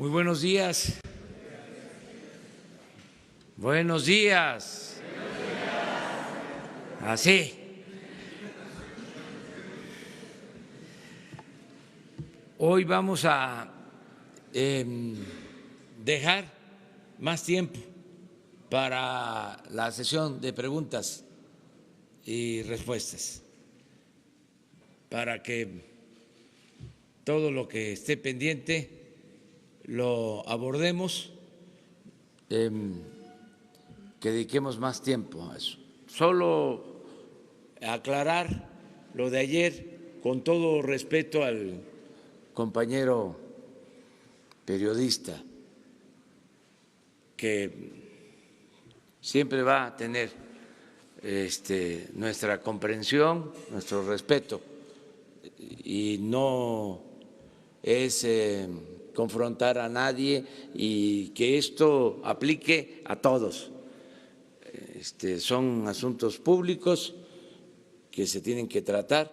Muy buenos días. Buenos días. Así. Hoy vamos a dejar más tiempo para la sesión de preguntas y respuestas, para que todo lo que esté pendiente lo abordemos, que dediquemos más tiempo a eso. Solo aclarar lo de ayer, con todo respeto al compañero periodista, que siempre va a tener nuestra comprensión, nuestro respeto, y no es confrontar a nadie y que esto aplique a todos. Son asuntos públicos que se tienen que tratar,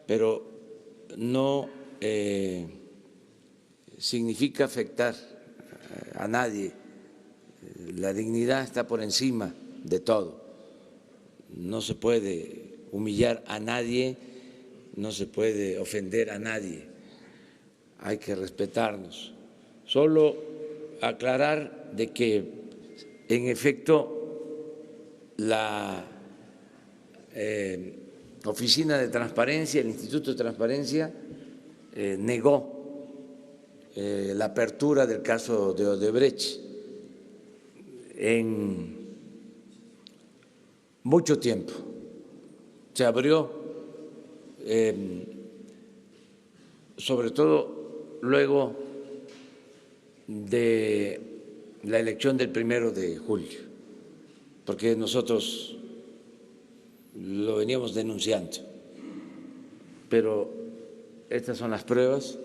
pero no significa afectar a nadie. La dignidad está por encima de todo. No se puede humillar a nadie, no se puede ofender a nadie. Hay que respetarnos. Solo aclarar de que, en efecto, la Oficina de Transparencia, el Instituto de Transparencia, negó la apertura del caso de Odebrecht en mucho tiempo. Se abrió, sobre todo luego de la elección del 1 de julio, porque nosotros lo veníamos denunciando, pero estas son las pruebas.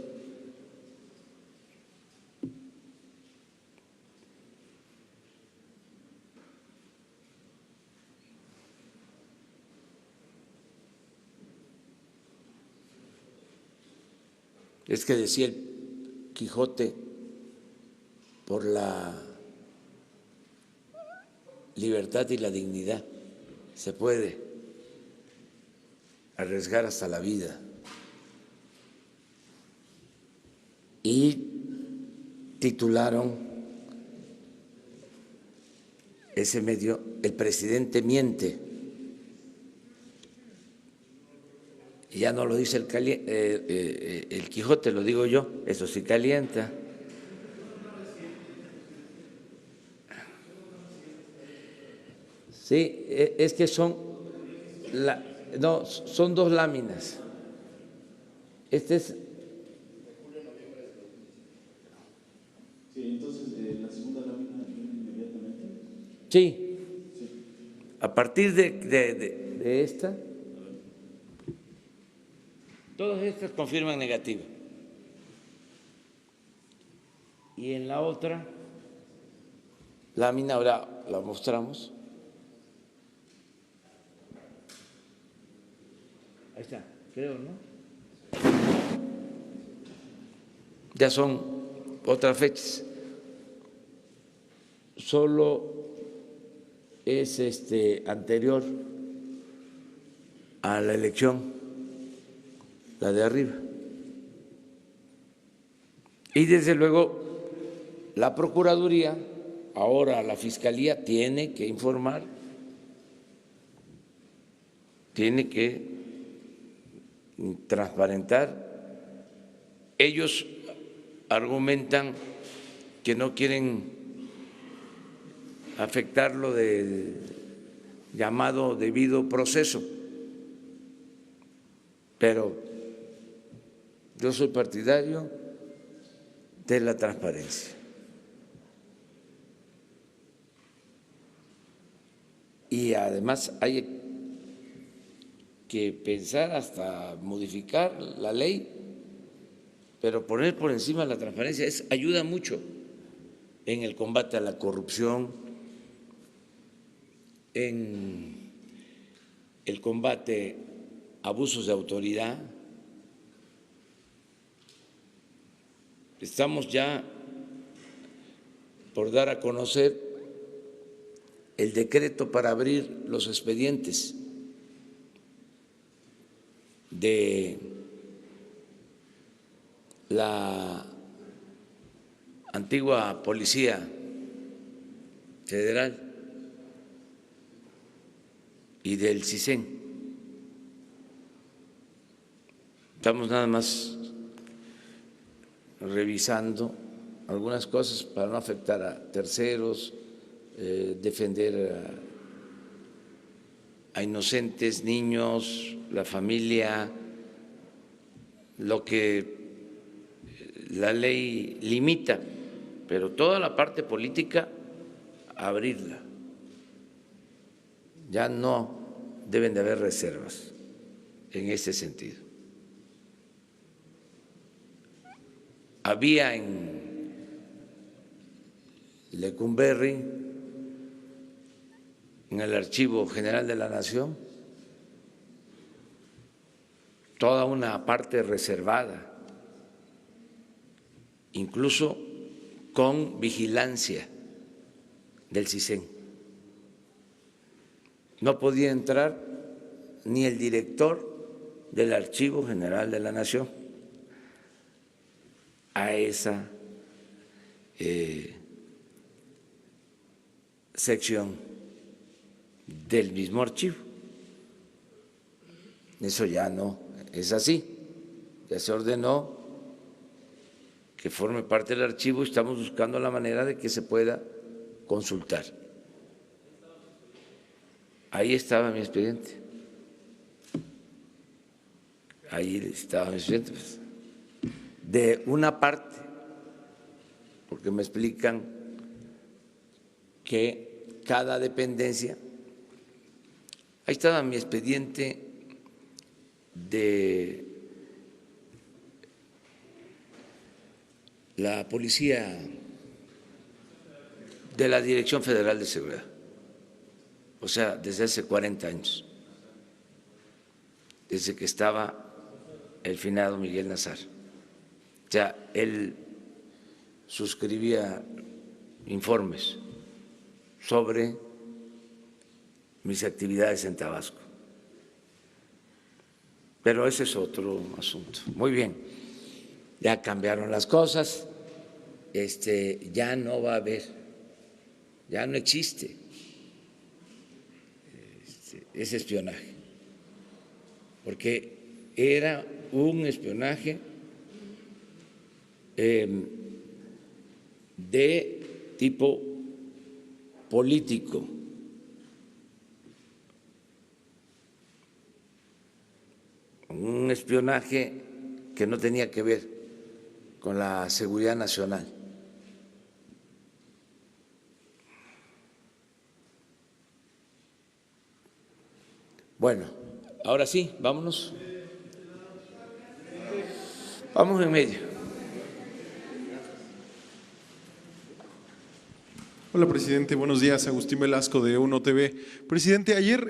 Es que decía el Quijote, por la libertad y la dignidad se puede arriesgar hasta la vida. Y titularon ese medio "El presidente miente". Y ya no lo dice el Quijote, lo digo yo, eso sí calienta. Sí, es que son dos láminas. Este es. Sí, entonces la segunda lámina inmediatamente. Sí. A partir de esta. Todas estas confirman negativo. Y en la otra lámina, ahora la mostramos. Ahí está, creo, ¿no? Ya son otras fechas. Solo es anterior a la elección, la de arriba. Y desde luego la Procuraduría, ahora la Fiscalía, tiene que informar, tiene que transparentar. Ellos argumentan que no quieren afectar lo del llamado debido proceso, pero yo soy partidario de la transparencia. Y además hay que pensar hasta modificar la ley, pero poner por encima la transparencia ayuda mucho en el combate a la corrupción, en el combate a abusos de autoridad. Estamos ya por dar a conocer el decreto para abrir los expedientes de la antigua Policía Federal y del CISEN. Estamos nada más revisando algunas cosas para no afectar a terceros, defender a inocentes, niños, la familia, lo que la ley limita, pero toda la parte política, abrirla. Ya no deben de haber reservas en ese sentido. Había en Lecumberri, en el Archivo General de la Nación, toda una parte reservada, incluso con vigilancia del CISEN. No podía entrar ni el director del Archivo General de la Nación a esa sección del mismo archivo. Eso ya no es así, ya se ordenó que forme parte del archivo y estamos buscando la manera de que se pueda consultar. Ahí estaba mi expediente. Ahí estaba mi expediente. Pues, de una parte, porque me explican que cada dependencia, ahí estaba mi expediente de la Policía, de la Dirección Federal de Seguridad, o sea, desde hace 40 años, desde que estaba el finado Miguel Nazar. O sea, él suscribía informes sobre mis actividades en Tabasco. Pero ese es otro asunto. Muy bien, ya cambiaron las cosas, ya no va a haber, ya no existe ese espionaje, porque era un espionaje de tipo político. Un espionaje que no tenía que ver con la seguridad nacional. Bueno, ahora sí, vámonos. Vamos en medio. Hola, presidente. Buenos días. Agustín Velasco de UNO TV. Presidente, ayer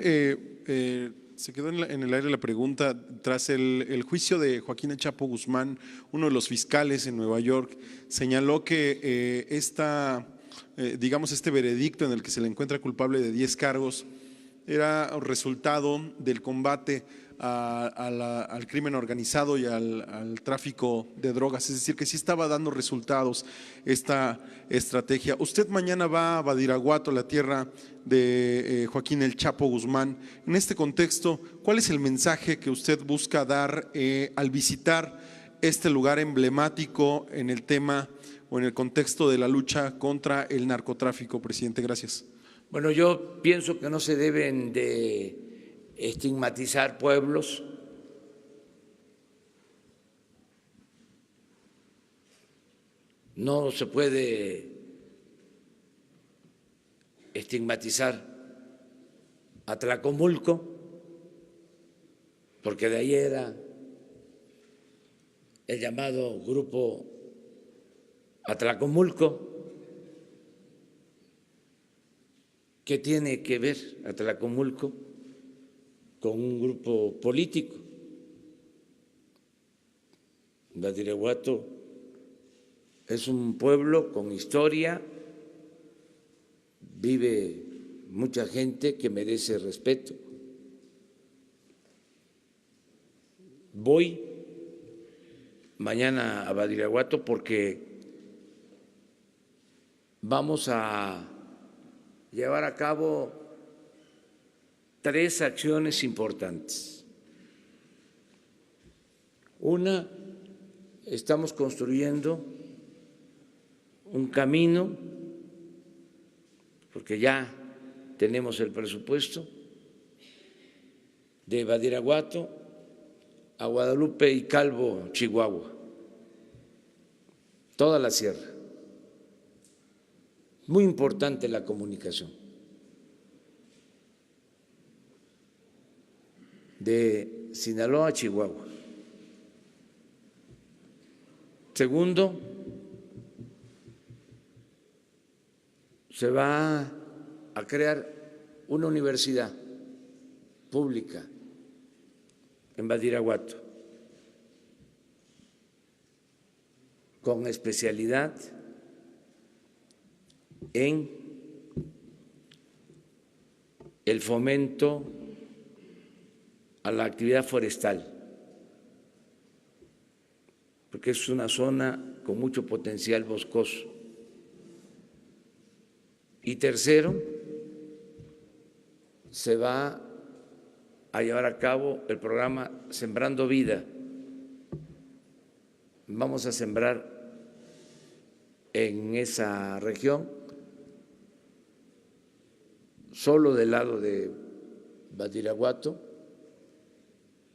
se quedó en el aire la pregunta tras el juicio de Joaquín El Chapo Guzmán. Uno de los fiscales en Nueva York señaló que este veredicto en el que se le encuentra culpable de 10 cargos era resultado del combate al crimen organizado y al tráfico de drogas, es decir, que sí estaba dando resultados esta estrategia. Usted mañana va a Badiraguato, la tierra de Joaquín El Chapo Guzmán. En este contexto, ¿cuál es el mensaje que usted busca dar al visitar este lugar emblemático en el tema o en el contexto de la lucha contra el narcotráfico, presidente? Gracias. Bueno, yo pienso que no se deben de estigmatizar pueblos. No se puede estigmatizar a Tlacomulco, porque de ahí era el llamado Grupo Atlacomulco. ¿Qué tiene que ver Atlacomulco con un grupo político? Badiraguato es un pueblo con historia, vive mucha gente que merece respeto. Voy mañana a Badiraguato porque vamos a llevar a cabo 3 acciones importantes. Una, estamos construyendo un camino, porque ya tenemos el presupuesto, de Badiraguato a Guadalupe y Calvo, Chihuahua, toda la sierra. Muy importante la comunicación. De Sinaloa a Chihuahua. Segundo, se va a crear una universidad pública en Badiraguato con especialidad en el fomento a la actividad forestal, porque es una zona con mucho potencial boscoso. Y tercero, se va a llevar a cabo el programa Sembrando Vida. Vamos a sembrar en esa región, solo del lado de Badiraguato,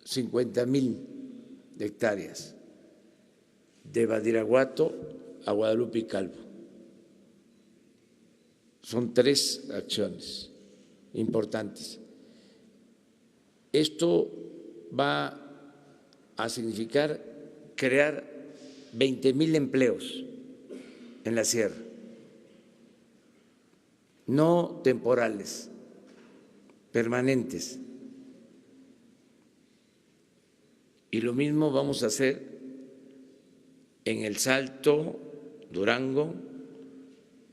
50,000 hectáreas, de Badiraguato a Guadalupe y Calvo. Son 3 acciones importantes. Esto va a significar crear 20,000 empleos en la sierra, no temporales, permanentes. Y lo mismo vamos a hacer en El Salto, Durango,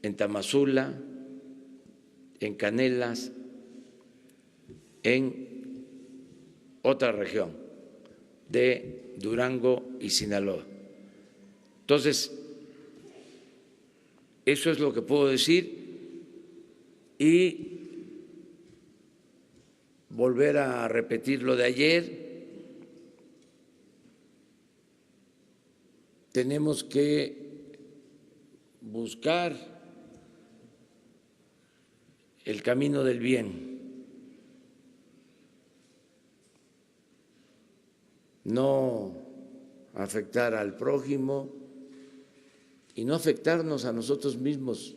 en Tamazula, en Canelas, en otra región de Durango y Sinaloa. Entonces, eso es lo que puedo decir y volver a repetir lo de ayer. Tenemos que buscar el camino del bien, no afectar al prójimo y no afectarnos a nosotros mismos,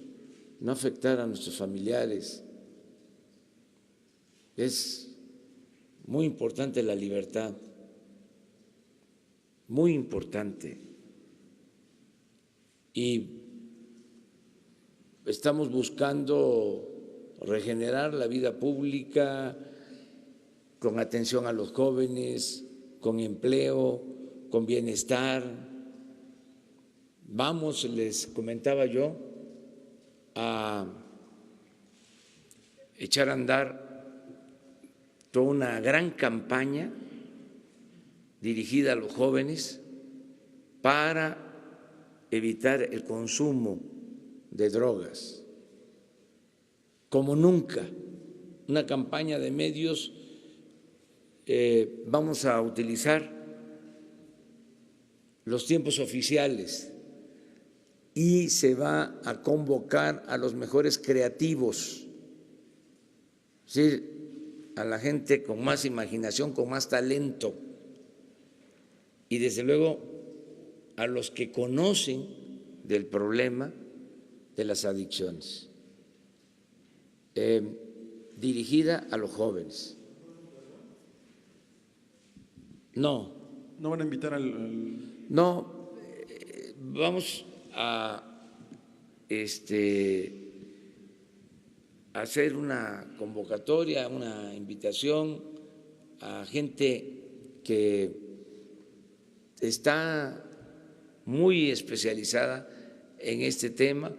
no afectar a nuestros familiares. Es muy importante la libertad, muy importante. Y estamos buscando regenerar la vida pública con atención a los jóvenes, con empleo, con bienestar. Vamos, les comentaba yo, a echar a andar toda una gran campaña dirigida a los jóvenes para evitar el consumo de drogas, como nunca, una campaña de medios. Vamos a utilizar los tiempos oficiales y se va a convocar a los mejores creativos, es decir, a la gente con más imaginación, con más talento y desde luego a los que conocen del problema de las adicciones, dirigida a los jóvenes. No. ¿No van a invitar No, vamos a hacer una convocatoria, una invitación a gente que está muy especializada en este tema,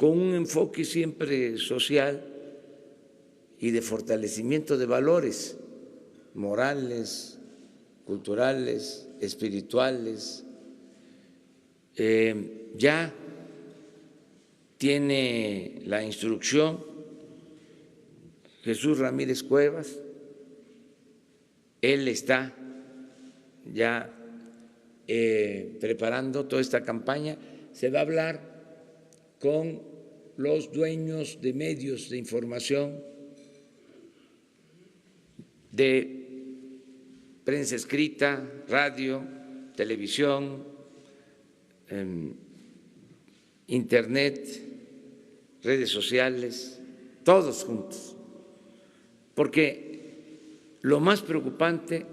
con un enfoque siempre social y de fortalecimiento de valores morales, culturales, espirituales. Ya tiene la instrucción Jesús Ramírez Cuevas, él está ya preparando toda esta campaña. Se va a hablar con los dueños de medios de información, de prensa escrita, radio, televisión, internet, redes sociales, todos juntos, porque lo más preocupante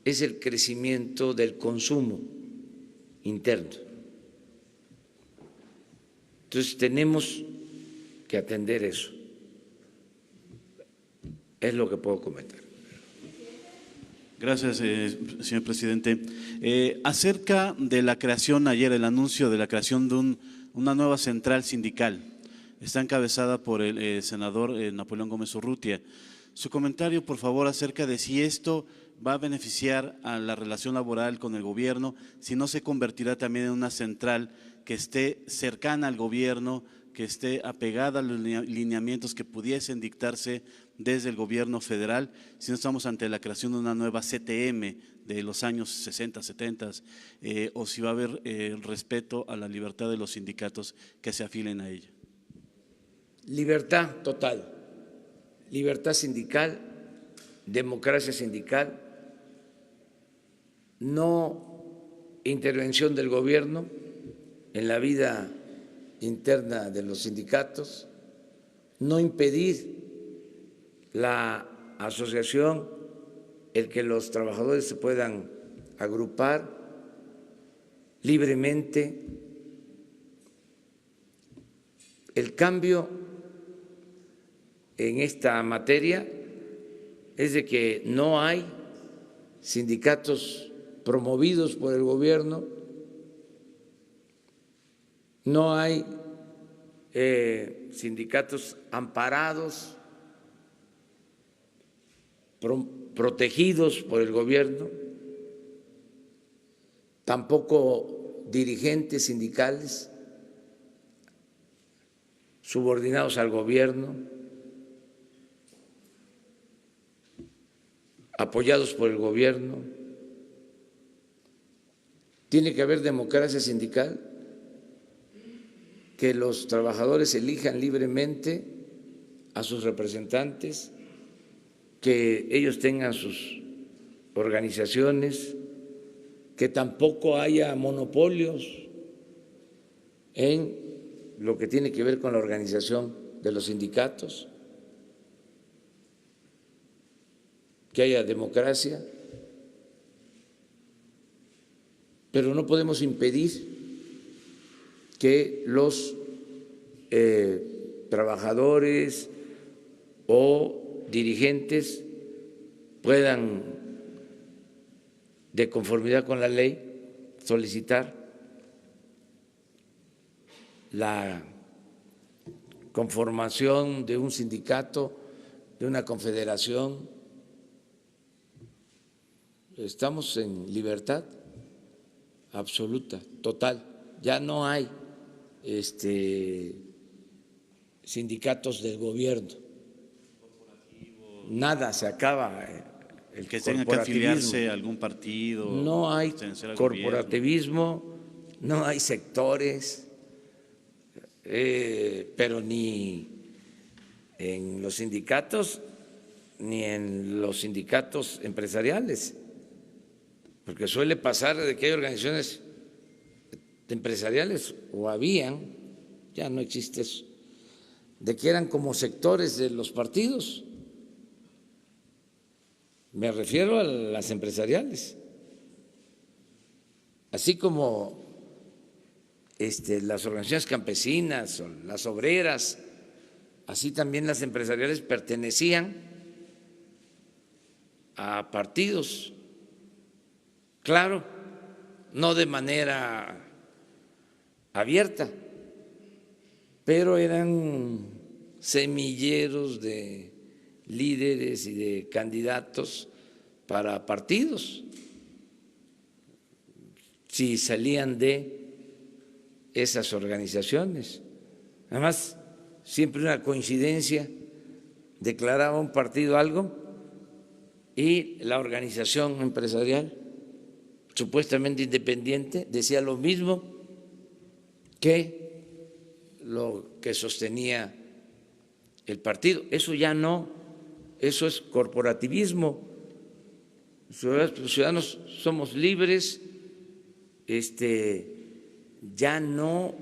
es el crecimiento del consumo interno. Entonces tenemos que atender eso. Es lo que puedo comentar. Gracias, señor presidente. Acerca de la creación, ayer el anuncio de la creación de una nueva central sindical, está encabezada por el senador Napoleón Gómez Urrutia. Su comentario, por favor, acerca de si esto va a beneficiar a la relación laboral con el gobierno, si no se convertirá también en una central que esté cercana al gobierno, que esté apegada a los lineamientos que pudiesen dictarse desde el gobierno federal, si no estamos ante la creación de una nueva CTM de los años 60, 70, o si va a haber respeto a la libertad de los sindicatos que se afilen a ella. Libertad total, libertad sindical, democracia sindical, no intervención del gobierno en la vida interna de los sindicatos, no impedir la asociación, el que los trabajadores se puedan agrupar libremente. El cambio en esta materia es de que no hay sindicatos promovidos por el gobierno, no hay sindicatos amparados, protegidos por el gobierno, tampoco dirigentes sindicales subordinados al gobierno, apoyados por el gobierno. Tiene que haber democracia sindical, que los trabajadores elijan libremente a sus representantes, que ellos tengan sus organizaciones, que tampoco haya monopolios en lo que tiene que ver con la organización de los sindicatos, que haya democracia, pero no podemos impedir que los trabajadores o dirigentes puedan, de conformidad con la ley, solicitar la conformación de un sindicato, de una confederación. Estamos en libertad absoluta, total. Ya no hay sindicatos del gobierno. Nada, se acaba el que tenga que afiliarse a algún partido. No hay corporativismo, no hay sectores, pero ni en los sindicatos ni en los sindicatos empresariales, porque suele pasar de que hay organizaciones empresariales, o habían, ya no existe eso, de que eran como sectores de los partidos. Me refiero a las empresariales, así como las organizaciones campesinas o las obreras, así también las empresariales pertenecían a partidos, claro, no de manera abierta, pero eran semilleros de líderes y de candidatos para partidos, si salían de esas organizaciones. Además, siempre una coincidencia, declaraba un partido algo y la organización empresarial supuestamente independiente decía lo mismo que lo que sostenía el partido. Eso ya no, eso es corporativismo. Los ciudadanos somos libres, ya no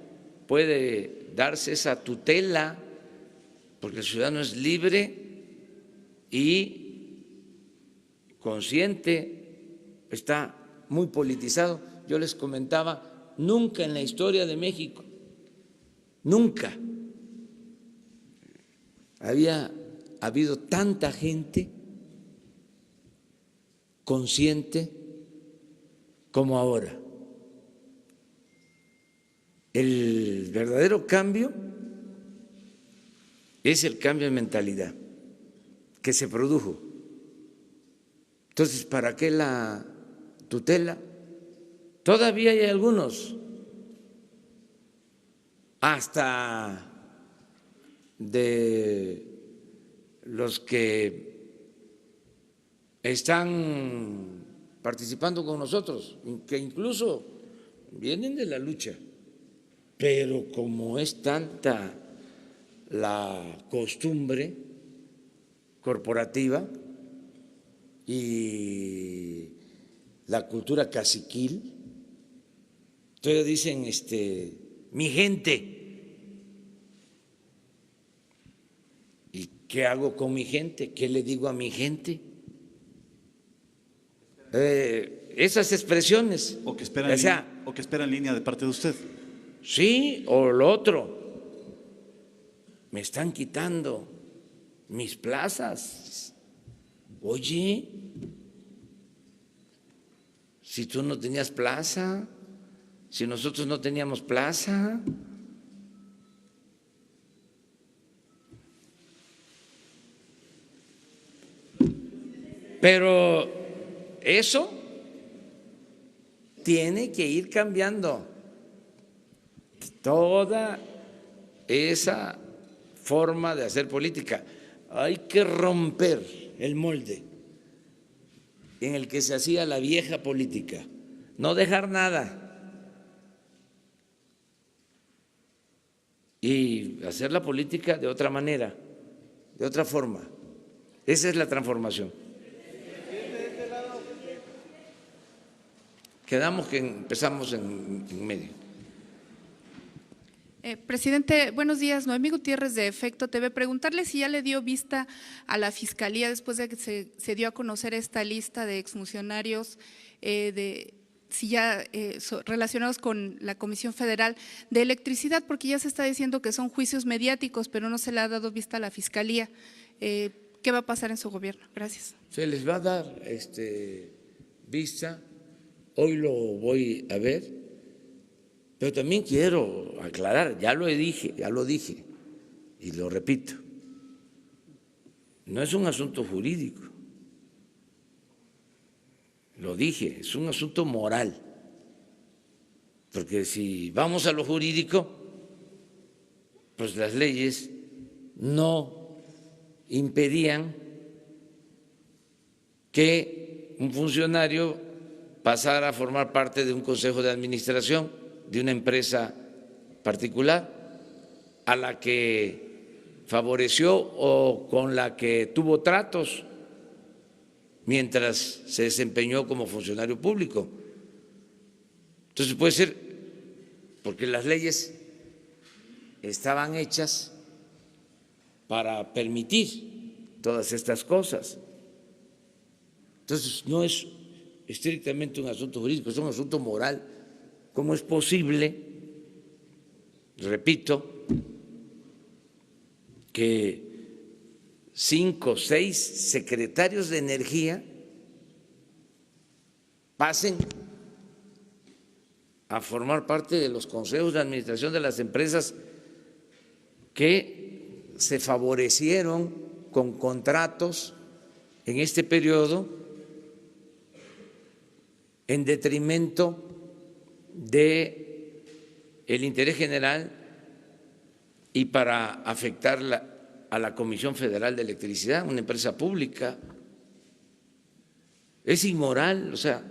puede darse esa tutela porque el ciudadano es libre y consciente, está muy politizado. Yo les comentaba, nunca en la historia de México, nunca había habido tanta gente consciente como ahora. El verdadero cambio es el cambio de mentalidad que se produjo. Entonces, ¿para qué la tutela? Todavía hay algunos, hasta de los que están participando con nosotros, que incluso vienen de la lucha, pero como es tanta la costumbre corporativa y la cultura caciquil, entonces dicen mi gente. ¿Y qué hago con mi gente? ¿Qué le digo a mi gente? Esas expresiones. O que espera en línea de parte de usted. Sí, o lo otro. Me están quitando mis plazas. Oye, si tú no tenías plaza, si nosotros no teníamos plaza. Pero eso tiene que ir cambiando. Toda esa forma de hacer política. Hay que romper el molde en el que se hacía la vieja política. No dejar nada. Y hacer la política de otra manera, de otra forma. Esa es la transformación. Quedamos que empezamos en medio. Presidente, buenos días. Noemí Gutiérrez de Efecto TV. Preguntarle si ya le dio vista a la Fiscalía después de que se dio a conocer esta lista de exfuncionarios relacionados con la Comisión Federal de Electricidad, porque ya se está diciendo que son juicios mediáticos, pero no se le ha dado vista a la Fiscalía. ¿Qué va a pasar en su gobierno? Gracias. Se les va a dar vista. Hoy lo voy a ver. Pero también quiero aclarar, ya lo dije y lo repito, no es un asunto jurídico, lo dije, es un asunto moral, porque si vamos a lo jurídico, pues las leyes no impedían que un funcionario pasara a formar parte de un consejo de administración de una empresa particular a la que favoreció o con la que tuvo tratos mientras se desempeñó como funcionario público. Entonces puede ser porque las leyes estaban hechas para permitir todas estas cosas. Entonces no es estrictamente un asunto jurídico, es un asunto moral. ¿Cómo es posible, repito, que 5 o 6 secretarios de energía pasen a formar parte de los consejos de administración de las empresas que se favorecieron con contratos en este periodo en detrimento de el interés general y para afectar a la Comisión Federal de Electricidad, una empresa pública. Es inmoral, o sea,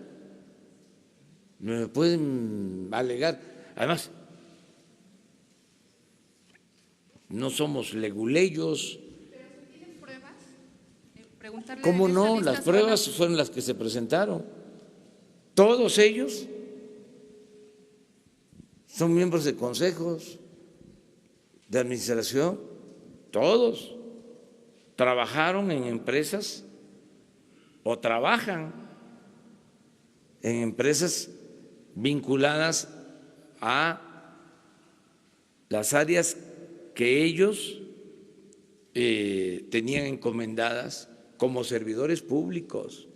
me pueden alegar. Además, no somos leguleyos. ¿Tienen pruebas? Preguntarle ¿Cómo en esa no? lista Las pruebas suena- fueron las que se presentaron. Todos ellos son miembros de consejos de administración, todos trabajaron en empresas o trabajan en empresas vinculadas a las áreas que ellos tenían encomendadas como servidores públicos.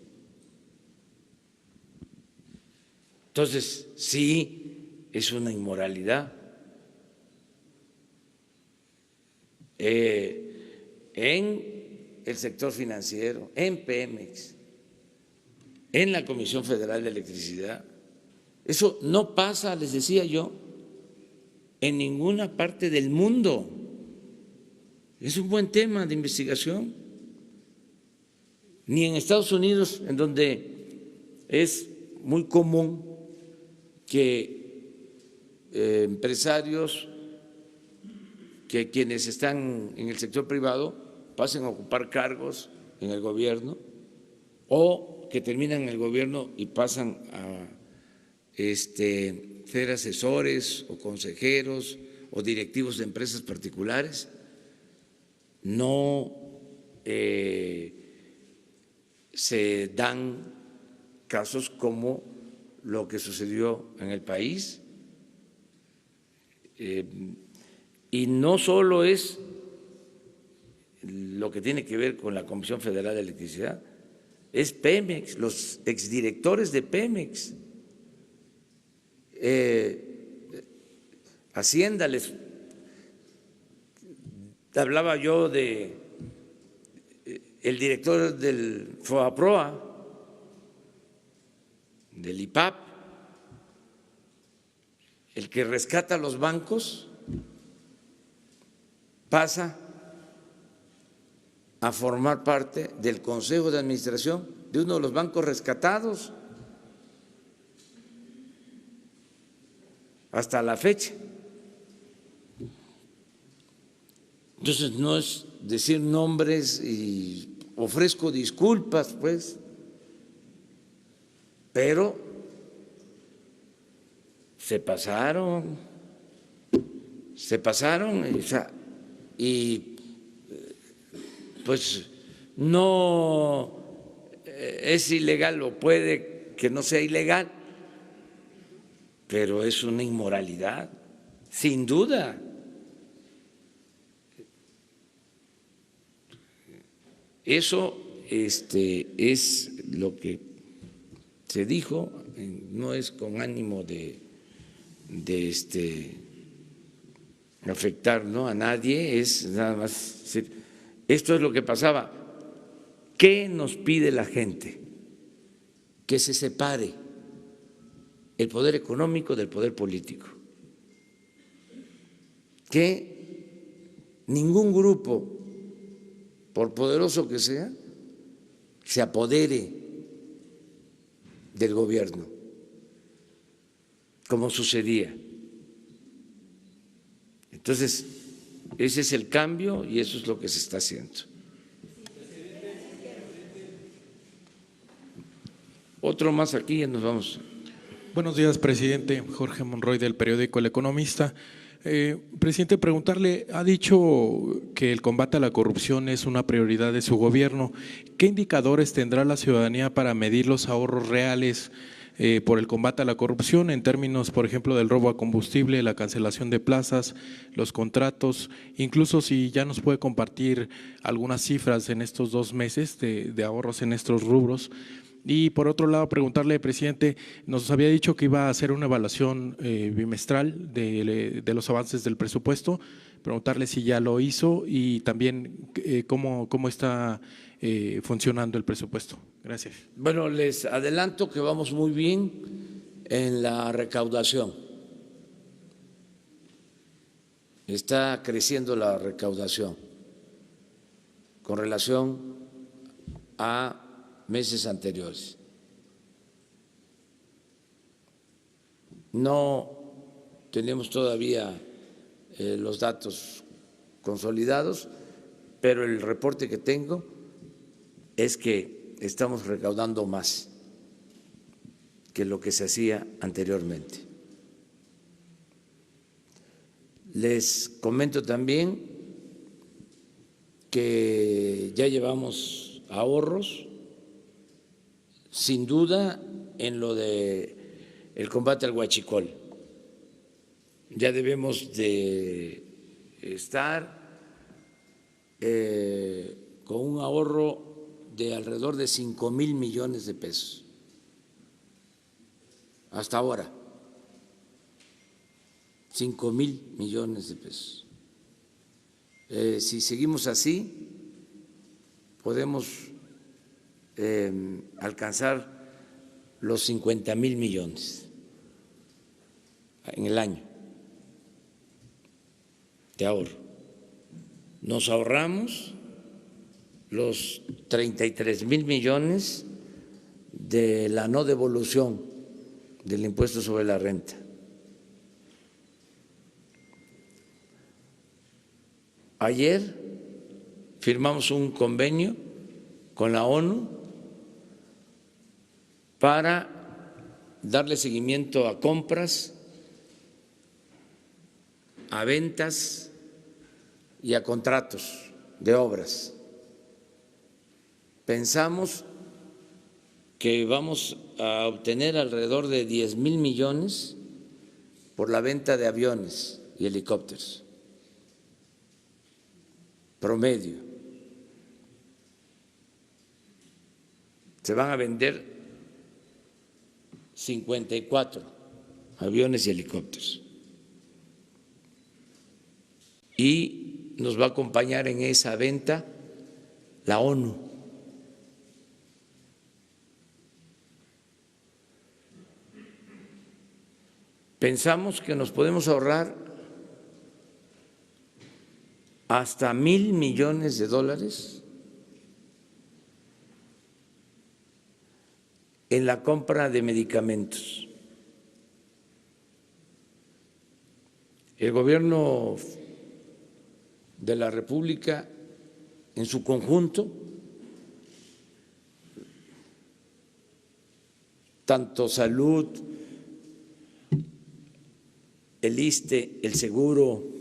Entonces, sí, es una inmoralidad. En el sector financiero, en Pemex, en la Comisión Federal de Electricidad. Eso no pasa, les decía yo, en ninguna parte del mundo. Es un buen tema de investigación. Ni en Estados Unidos, en donde es muy común que empresarios, que quienes están en el sector privado pasen a ocupar cargos en el gobierno o que terminan en el gobierno y pasan a ser asesores o consejeros o directivos de empresas particulares. No se dan casos como lo que sucedió en el país. Y no solo es lo que tiene que ver con la Comisión Federal de Electricidad, es Pemex, los exdirectores de Pemex. Hacienda, les hablaba yo de el director del FOAPROA, del IPAP, el que rescata los bancos, pasa a formar parte del Consejo de Administración de uno de los bancos rescatados hasta la fecha. Entonces no es decir nombres y ofrezco disculpas, pues, pero se pasaron, o sea, y pues no es ilegal o puede que no sea ilegal, pero es una inmoralidad, sin duda. Eso es lo que se dijo, no es con ánimo de afectar, ¿no?, a nadie, es nada más decir, esto es lo que pasaba. ¿Qué nos pide la gente? Que se separe el poder económico del poder político, que ningún grupo, por poderoso que sea, se apodere del gobierno, como sucedía. Entonces, ese es el cambio y eso es lo que se está haciendo. Otro más aquí y nos vamos. Buenos días, presidente. Jorge Monroy, del periódico El Economista. Presidente, preguntarle, ha dicho que el combate a la corrupción es una prioridad de su gobierno. ¿Qué indicadores tendrá la ciudadanía para medir los ahorros reales por el combate a la corrupción en términos, por ejemplo, del robo a combustible, la cancelación de plazas, los contratos, incluso si ya nos puede compartir algunas cifras en estos 2 meses de ahorros en estos rubros? Y por otro lado, preguntarle, presidente, nos había dicho que iba a hacer una evaluación bimestral de los avances del presupuesto, preguntarle si ya lo hizo y también cómo está funcionando el presupuesto. Gracias. Bueno, les adelanto que vamos muy bien en la recaudación. Está creciendo la recaudación con relación a meses anteriores. No tenemos todavía los datos consolidados, pero el reporte que tengo es que estamos recaudando más que lo que se hacía anteriormente. Les comento también que ya llevamos ahorros, sin duda, en lo de el combate al huachicol. Ya debemos de estar con un ahorro de alrededor de 5,000 millones de pesos hasta ahora. 5,000 millones de pesos. Si seguimos así, podemos alcanzar los 50,000 millones en el año de ahorro. Nos ahorramos los 33,000 millones de la no devolución del impuesto sobre la renta. Ayer firmamos un convenio con la ONU para darle seguimiento a compras, a ventas y a contratos de obras. Pensamos que vamos a obtener alrededor de 10,000 millones por la venta de aviones y helicópteros promedio. Se van a vender 54 aviones y helicópteros. Y nos va a acompañar en esa venta la ONU. Pensamos que nos podemos ahorrar hasta 1,000 millones de dólares en la compra de medicamentos. El gobierno de la República en su conjunto, tanto salud, el ISSSTE, el seguro,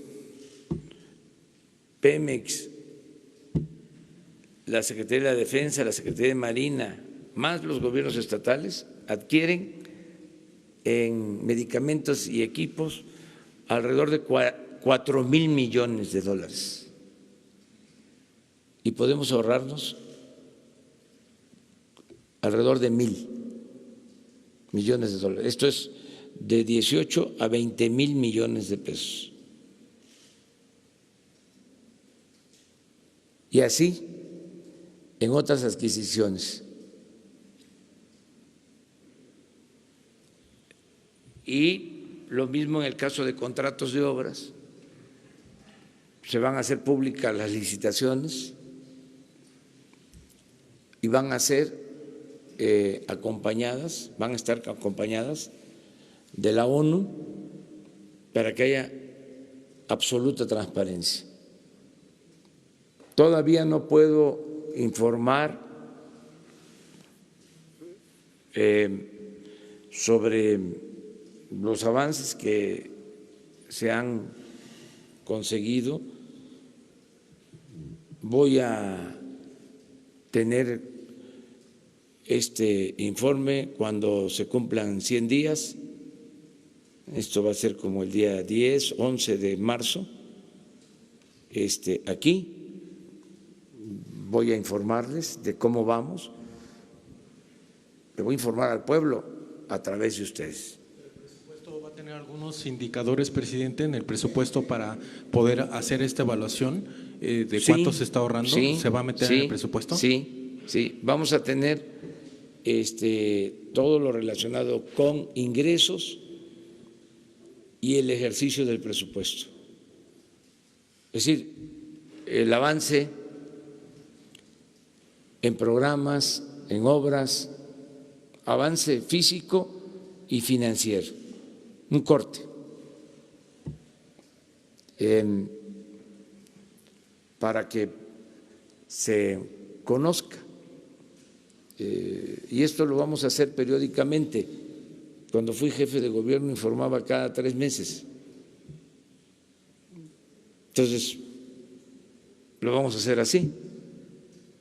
Pemex, la Secretaría de la Defensa, la Secretaría de Marina, más los gobiernos estatales, adquieren en medicamentos y equipos alrededor de 4,000 millones de dólares. Y podemos ahorrarnos alrededor de 1,000 millones de dólares. Esto es de 18 a 20,000 millones de pesos. Y así en otras adquisiciones. Y lo mismo en el caso de contratos de obras. Se van a hacer públicas las licitaciones y van a ser acompañadas, van a estar acompañadas de la ONU para que haya absoluta transparencia. Todavía no puedo informar sobre los avances que se han conseguido. Voy a tener este informe cuando se cumplan 100 días. Esto va a ser como el día 10, 11 de marzo. Aquí voy a informarles de cómo vamos. Le voy a informar al pueblo a través de ustedes. ¿El presupuesto va a va a tener algunos indicadores, presidente, en el presupuesto para poder hacer esta evaluación de cuánto se está ahorrando? Sí, ¿Se va a meter sí, en el presupuesto? Sí, sí. Vamos a tener todo lo relacionado con ingresos y el ejercicio del presupuesto. Es decir, el avance en programas, en obras, avance físico y financiero, un corte. Para que se conozca. Y esto lo vamos a hacer periódicamente. Cuando fui jefe de gobierno informaba cada 3 meses. Entonces, lo vamos a hacer así.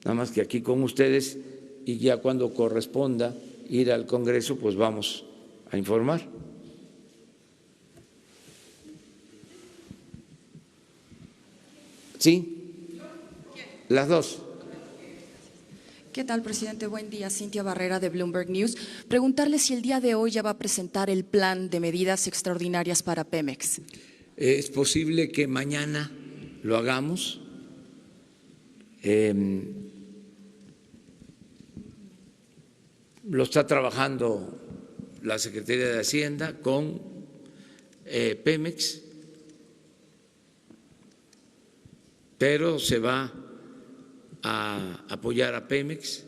Nada más que aquí con ustedes y ya cuando corresponda ir al Congreso, pues vamos a informar. ¿Sí? Las dos. ¿Qué tal, presidente? Buen día. Cintia Barrera, de Bloomberg News. Preguntarle si el día de hoy ya va a presentar el plan de medidas extraordinarias para Pemex. Es posible que mañana lo hagamos. Lo está trabajando la Secretaría de Hacienda con Pemex, pero se va a apoyar a Pemex,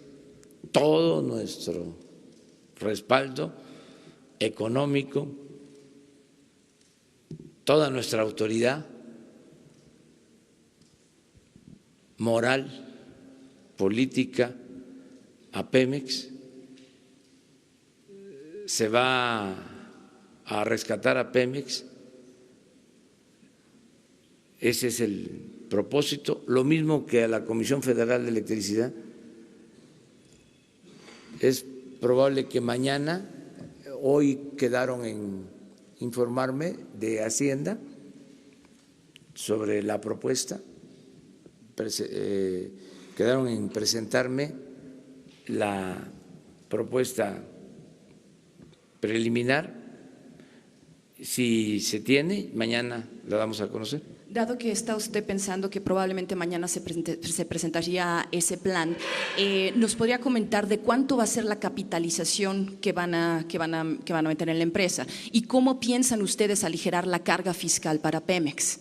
todo nuestro respaldo económico, toda nuestra autoridad moral, política a Pemex. Se va a rescatar a Pemex, ese es el propósito, lo mismo que a la Comisión Federal de Electricidad. Es probable que mañana, hoy quedaron en informarme de Hacienda sobre la propuesta, quedaron en presentarme la propuesta preliminar. Si se tiene, mañana la damos a conocer. Dado que está usted pensando que probablemente mañana se presentaría ese plan, ¿nos podría comentar de cuánto va a ser la capitalización que van a meter en la empresa? ¿Y cómo piensan ustedes aligerar la carga fiscal para Pemex?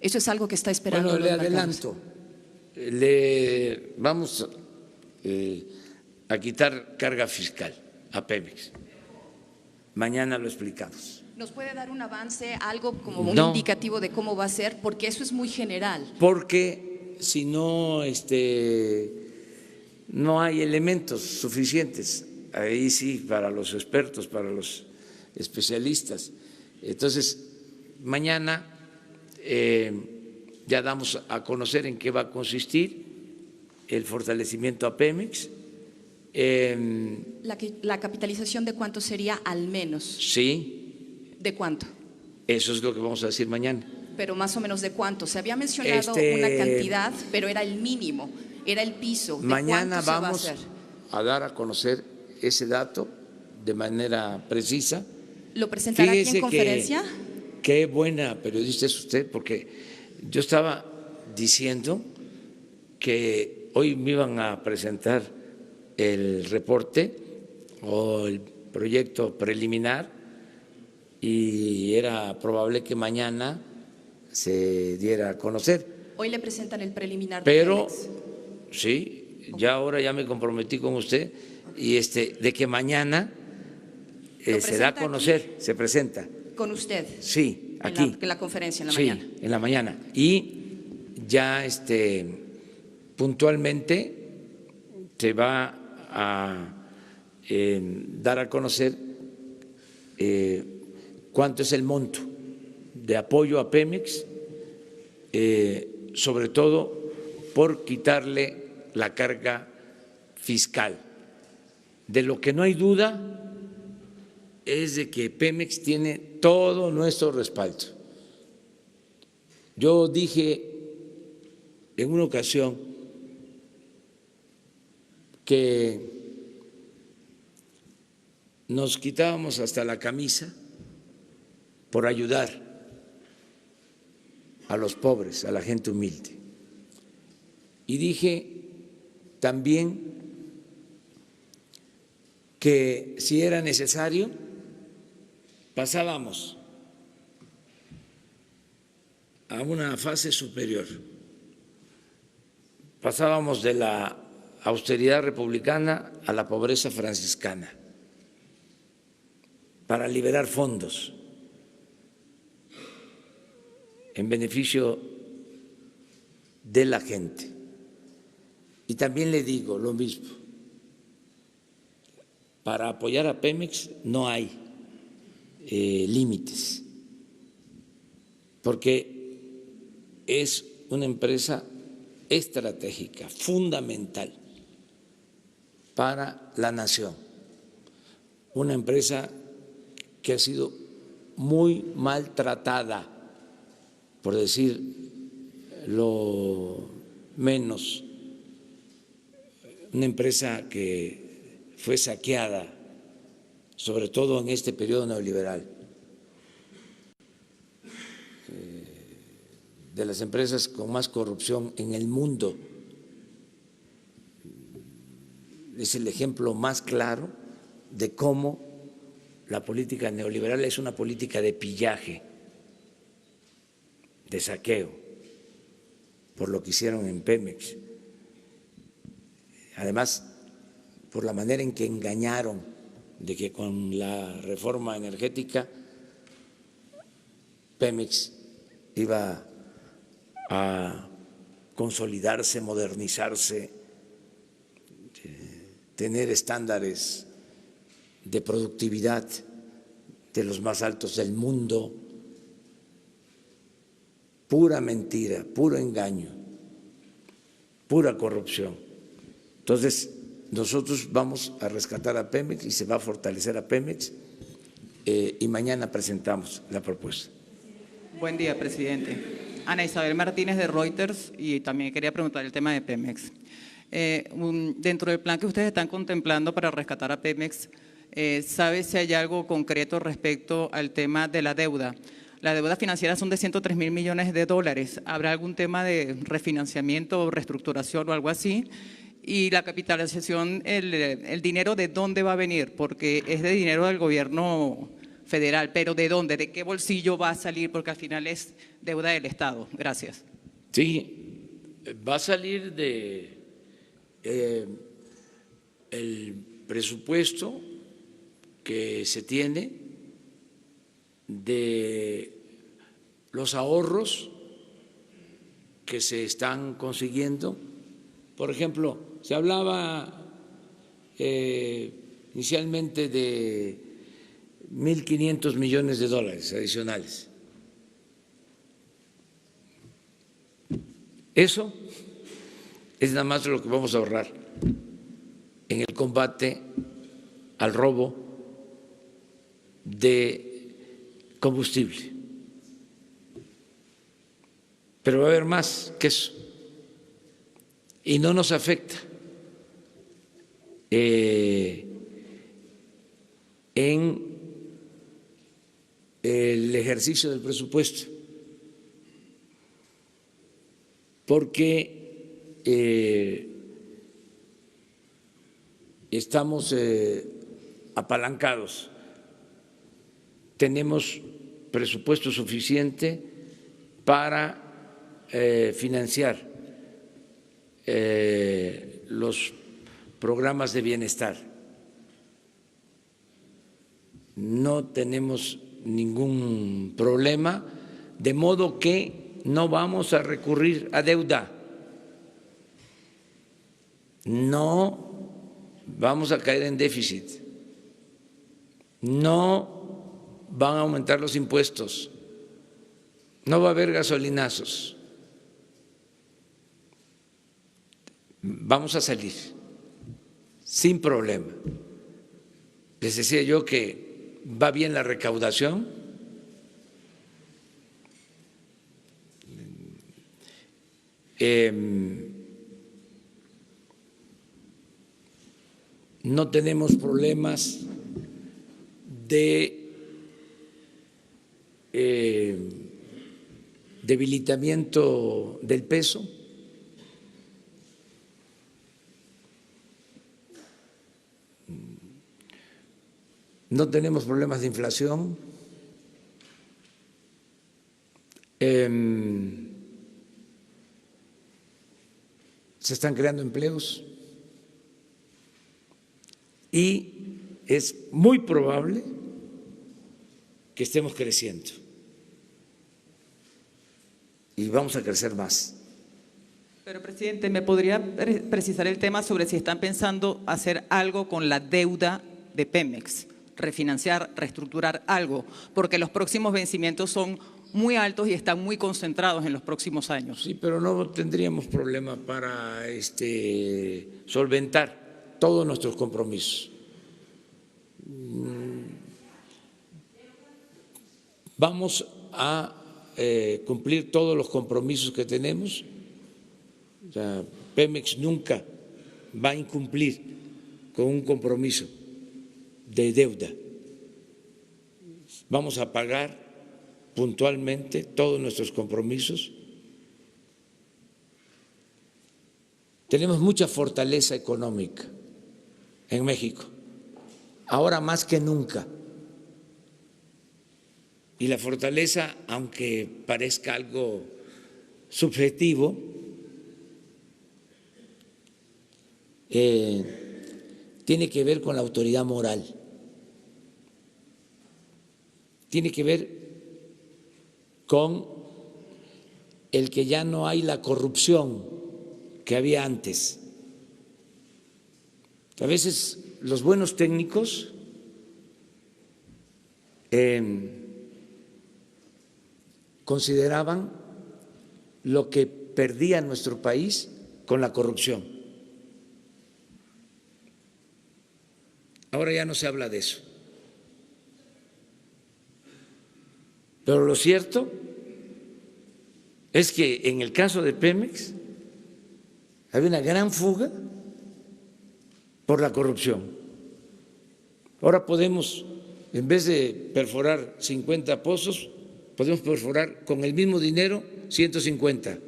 Eso es algo que está esperando. Bueno, le los mercados. adelanto, le vamos a quitar carga fiscal a Pemex. Mañana lo explicamos. ¿Nos puede dar un avance, algo como un No. indicativo de cómo va a ser? Porque eso es muy general. Porque si no, no hay elementos suficientes. Ahí sí, para los expertos, para los especialistas. Entonces, mañana ya damos a conocer en qué va a consistir el fortalecimiento a Pemex. La capitalización de cuánto sería al menos. Sí, ¿De cuánto? eso es lo que vamos a decir mañana. Pero más o menos de cuánto. Se había mencionado una cantidad, pero era el mínimo, era el piso. ¿De Mañana cuánto se va a vamos hacer? a dar a conocer ese dato de manera precisa. ¿Lo presentará aquí Fíjese en conferencia? Qué buena periodista es usted, porque yo estaba diciendo que hoy me iban a presentar el reporte o el proyecto preliminar y era probable que mañana se diera a conocer. Hoy le presentan el preliminar. Pero de Pemex. sí, ya ahora ya me comprometí con usted y de que mañana se da a presenta conocer, aquí? se presenta. Con usted. Sí, aquí. En la conferencia en la Sí, mañana. en la mañana. Y ya puntualmente se va a dar a conocer cuánto es el monto de apoyo a Pemex, sobre todo por quitarle la carga fiscal. De lo que no hay duda es de que Pemex tiene todo nuestro respaldo. Yo dije en una ocasión que nos quitábamos hasta la camisa por ayudar a los pobres, a la gente humilde. Y dije también que si era necesario, pasábamos a una fase superior. Pasábamos de la austeridad republicana a la pobreza franciscana para liberar fondos en beneficio de la gente. Y también le digo lo mismo, para apoyar a Pemex no hay límites, porque es una empresa estratégica, fundamental para la nación, una empresa que ha sido muy maltratada, por decir lo menos, una empresa que fue saqueada, sobre todo en este periodo neoliberal, de las empresas con más corrupción en el mundo. Es el ejemplo más claro de cómo la política neoliberal es una política de pillaje, de saqueo, por lo que hicieron en Pemex. Además, por la manera en que engañaron de que con la reforma energética Pemex iba a consolidarse, modernizarse, tener estándares de productividad de los más altos del mundo. Pura mentira, puro engaño, pura corrupción. Entonces, nosotros vamos a rescatar a Pemex y se va a fortalecer a Pemex y mañana presentamos la propuesta. Buen día, presidente. Ana Isabel Martínez de Reuters, y también quería preguntar el tema de Pemex. Dentro del plan que ustedes están contemplando para rescatar a Pemex, ¿sabe si hay algo concreto respecto al tema de la deuda? La deuda financiera son de 103.000 millones de dólares. ¿Habrá algún tema de refinanciamiento o reestructuración o algo así? Y la capitalización, el dinero, ¿de dónde va a venir? Porque es de dinero del gobierno federal, pero ¿de dónde? ¿De qué bolsillo va a salir? Porque al final es deuda del Estado. Gracias. Sí, va a salir de el presupuesto que se tiene, de los ahorros que se están consiguiendo. Por ejemplo, se hablaba inicialmente de 1.500 millones de dólares adicionales. Eso es nada más lo que vamos a ahorrar en el combate al robo de combustible. Pero va a haber más que eso. Y no nos afecta en el ejercicio del presupuesto, porque estamos apalancados, tenemos presupuesto suficiente para financiar los programas de bienestar. No tenemos ningún problema, de modo que no vamos a recurrir a deuda, no vamos a caer en déficit, no van a aumentar los impuestos, no va a haber gasolinazos. Vamos a salir sin problema. Les decía yo que va bien la recaudación, no tenemos problemas de debilitamiento del peso, no tenemos problemas de inflación, se están creando empleos y es muy probable que estemos creciendo y vamos a crecer más. Pero, presidente, ¿me podría precisar el tema sobre si están pensando hacer algo con la deuda de Pemex? Refinanciar, reestructurar algo, porque los próximos vencimientos son muy altos y están muy concentrados en los próximos años. Sí, pero no tendríamos problema para solventar todos nuestros compromisos. Vamos a cumplir todos los compromisos que tenemos. O sea, Pemex nunca va a incumplir con un compromiso de deuda. Vamos a pagar puntualmente todos nuestros compromisos. Tenemos mucha fortaleza económica en México, ahora más que nunca. Y la fortaleza, aunque parezca algo subjetivo, tiene que ver con la autoridad moral, tiene que ver con el que ya no hay la corrupción que había antes. A veces los buenos técnicos consideraban lo que perdía nuestro país con la corrupción. Ahora ya no se habla de eso. Pero lo cierto es que en el caso de Pemex había una gran fuga por la corrupción. Ahora podemos, en vez de perforar 50 pozos, podemos perforar con el mismo dinero 150.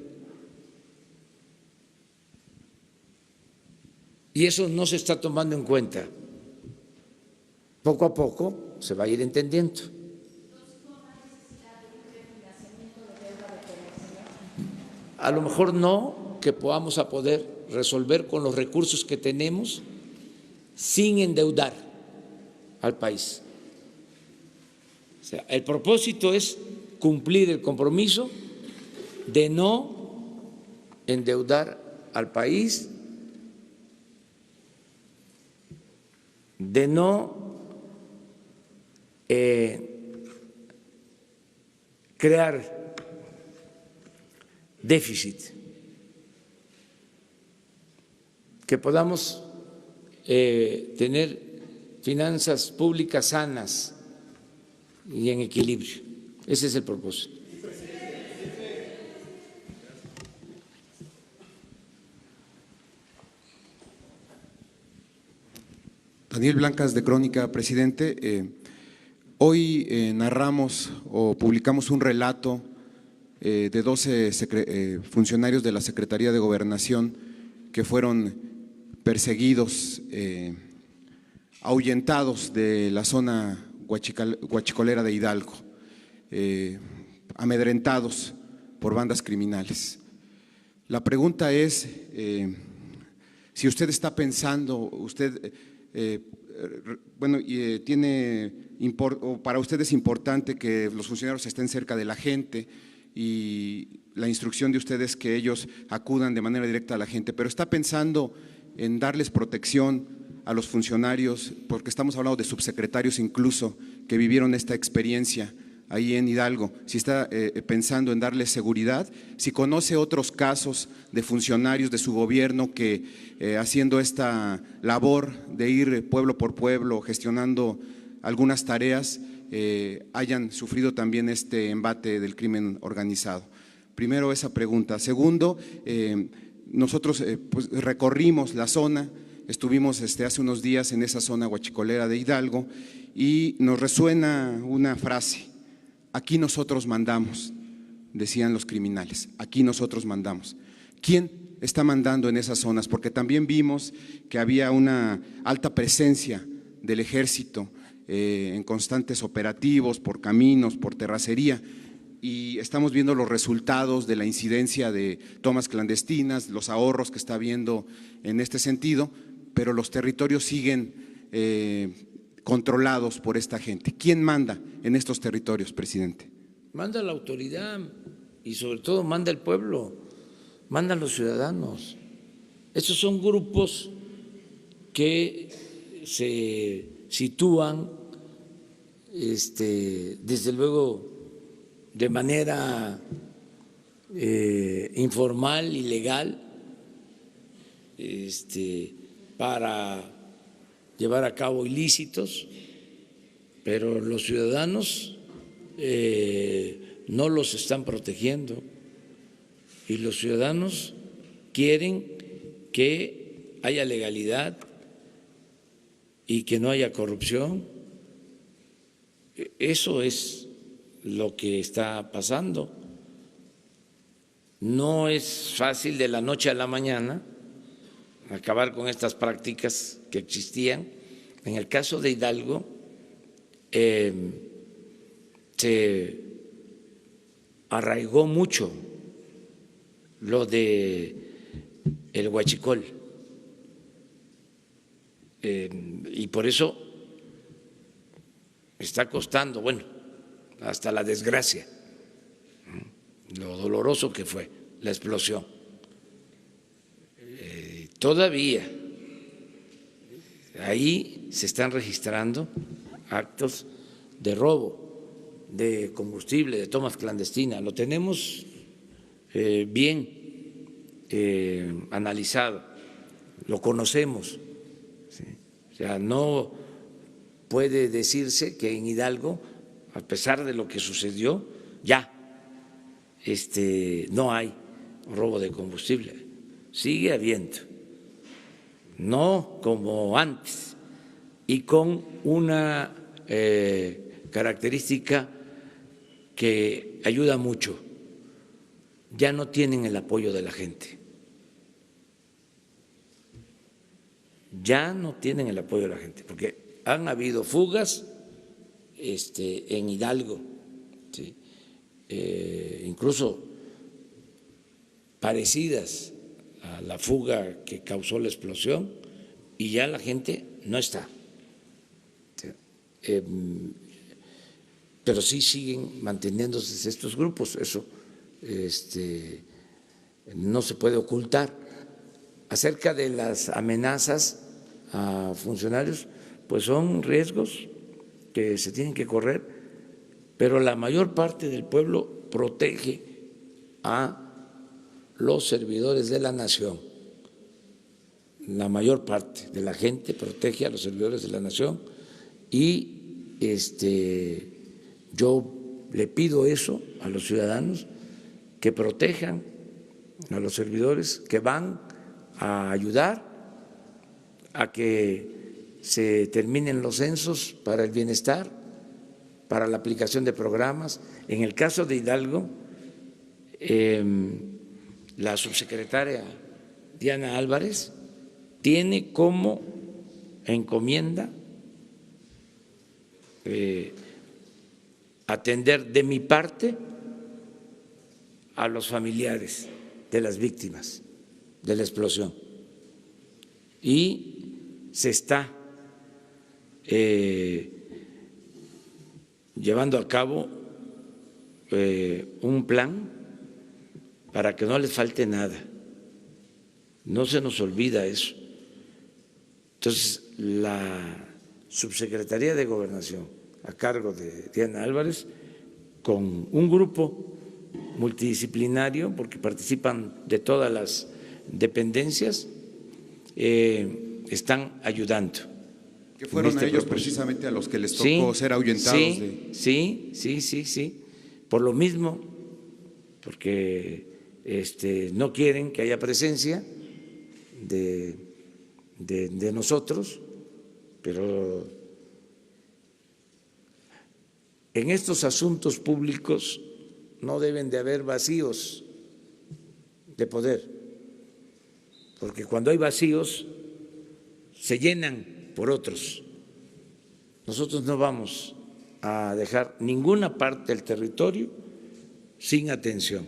Y eso no se está tomando en cuenta. Poco a poco se va a ir entendiendo. A lo mejor no que podamos a poder resolver con los recursos que tenemos sin endeudar al país. O sea, el propósito es cumplir el compromiso de no endeudar al país, de no crear déficit, que podamos tener finanzas públicas sanas y en equilibrio. Ese es el propósito. Daniel Blancas, de Crónica, presidente. Hoy narramos o publicamos un relato de 12 funcionarios de la Secretaría de Gobernación que fueron perseguidos, ahuyentados de la zona huachicolera de Hidalgo, amedrentados por bandas criminales. La pregunta es si usted está pensando, para usted es importante que los funcionarios estén cerca de la gente y la instrucción de ustedes es que ellos acudan de manera directa a la gente, pero está pensando en darles protección a los funcionarios, porque estamos hablando de subsecretarios incluso que vivieron esta experiencia ahí en Hidalgo, si está pensando en darles seguridad, si conoce otros casos de funcionarios de su gobierno que haciendo esta labor de ir pueblo por pueblo, gestionando algunas tareas, hayan sufrido también este embate del crimen organizado. Primero esa pregunta. Segundo, nosotros pues, recorrimos la zona, estuvimos hace unos días en esa zona huachicolera de Hidalgo y nos resuena una frase aquí nosotros mandamos, decían los criminales, aquí nosotros mandamos. ¿Quién está mandando en esas zonas? Porque también vimos que había una alta presencia del ejército en constantes operativos, por caminos, por terracería, y estamos viendo los resultados de la incidencia de tomas clandestinas, los ahorros que está habiendo en este sentido, pero los territorios siguen controlados por esta gente. ¿Quién manda en estos territorios, presidente? Manda la autoridad y sobre todo manda el pueblo, mandan los ciudadanos. Estos son grupos que se sitúan, desde luego, de manera informal, ilegal, para llevar a cabo ilícitos, pero los ciudadanos no los están protegiendo y los ciudadanos quieren que haya legalidad y que no haya corrupción. Eso es lo que está pasando. No es fácil de la noche a la mañana acabar con estas prácticas que existían. En el caso de Hidalgo, se arraigó mucho lo de el huachicol, y por eso está costando, bueno, hasta la desgracia, lo doloroso que fue la explosión. Todavía ahí se están registrando actos de robo de combustible, de tomas clandestinas. Lo tenemos bien analizado, lo conocemos. ¿Sí? O sea, no puede decirse que en Hidalgo, a pesar de lo que sucedió, ya no hay robo de combustible. Sigue habiendo, no como antes, y con una característica que ayuda mucho: ya no tienen el apoyo de la gente. Ya no tienen el apoyo de la gente, porque han habido fugas en Hidalgo, ¿sí? Incluso parecidas a la fuga que causó la explosión, y ya la gente no está. Pero sí siguen manteniéndose estos grupos, eso no se puede ocultar. Acerca de las amenazas a funcionarios, pues son riesgos que se tienen que correr, pero la mayor parte del pueblo protege a los servidores de la nación. La mayor parte de la gente protege a los servidores de la nación, y yo le pido eso a los ciudadanos, que protejan a los servidores, que van a ayudar a que se terminen los censos para el bienestar, para la aplicación de programas. En el caso de Hidalgo, la subsecretaria Diana Álvarez tiene como encomienda atender de mi parte a los familiares de las víctimas de la explosión, y se está llevando a cabo un plan para que no les falte nada. No se nos olvida eso. Entonces, la Subsecretaría de Gobernación, a cargo de Diana Álvarez, con un grupo multidisciplinario, porque participan de todas las dependencias, están ayudando. Que fueron a ellos precisamente a los que les tocó ser ahuyentados. Sí, por lo mismo, porque no quieren que haya presencia de nosotros, pero en estos asuntos públicos no deben de haber vacíos de poder, porque cuando hay vacíos se llenan por otros. Nosotros no vamos a dejar ninguna parte del territorio sin atención,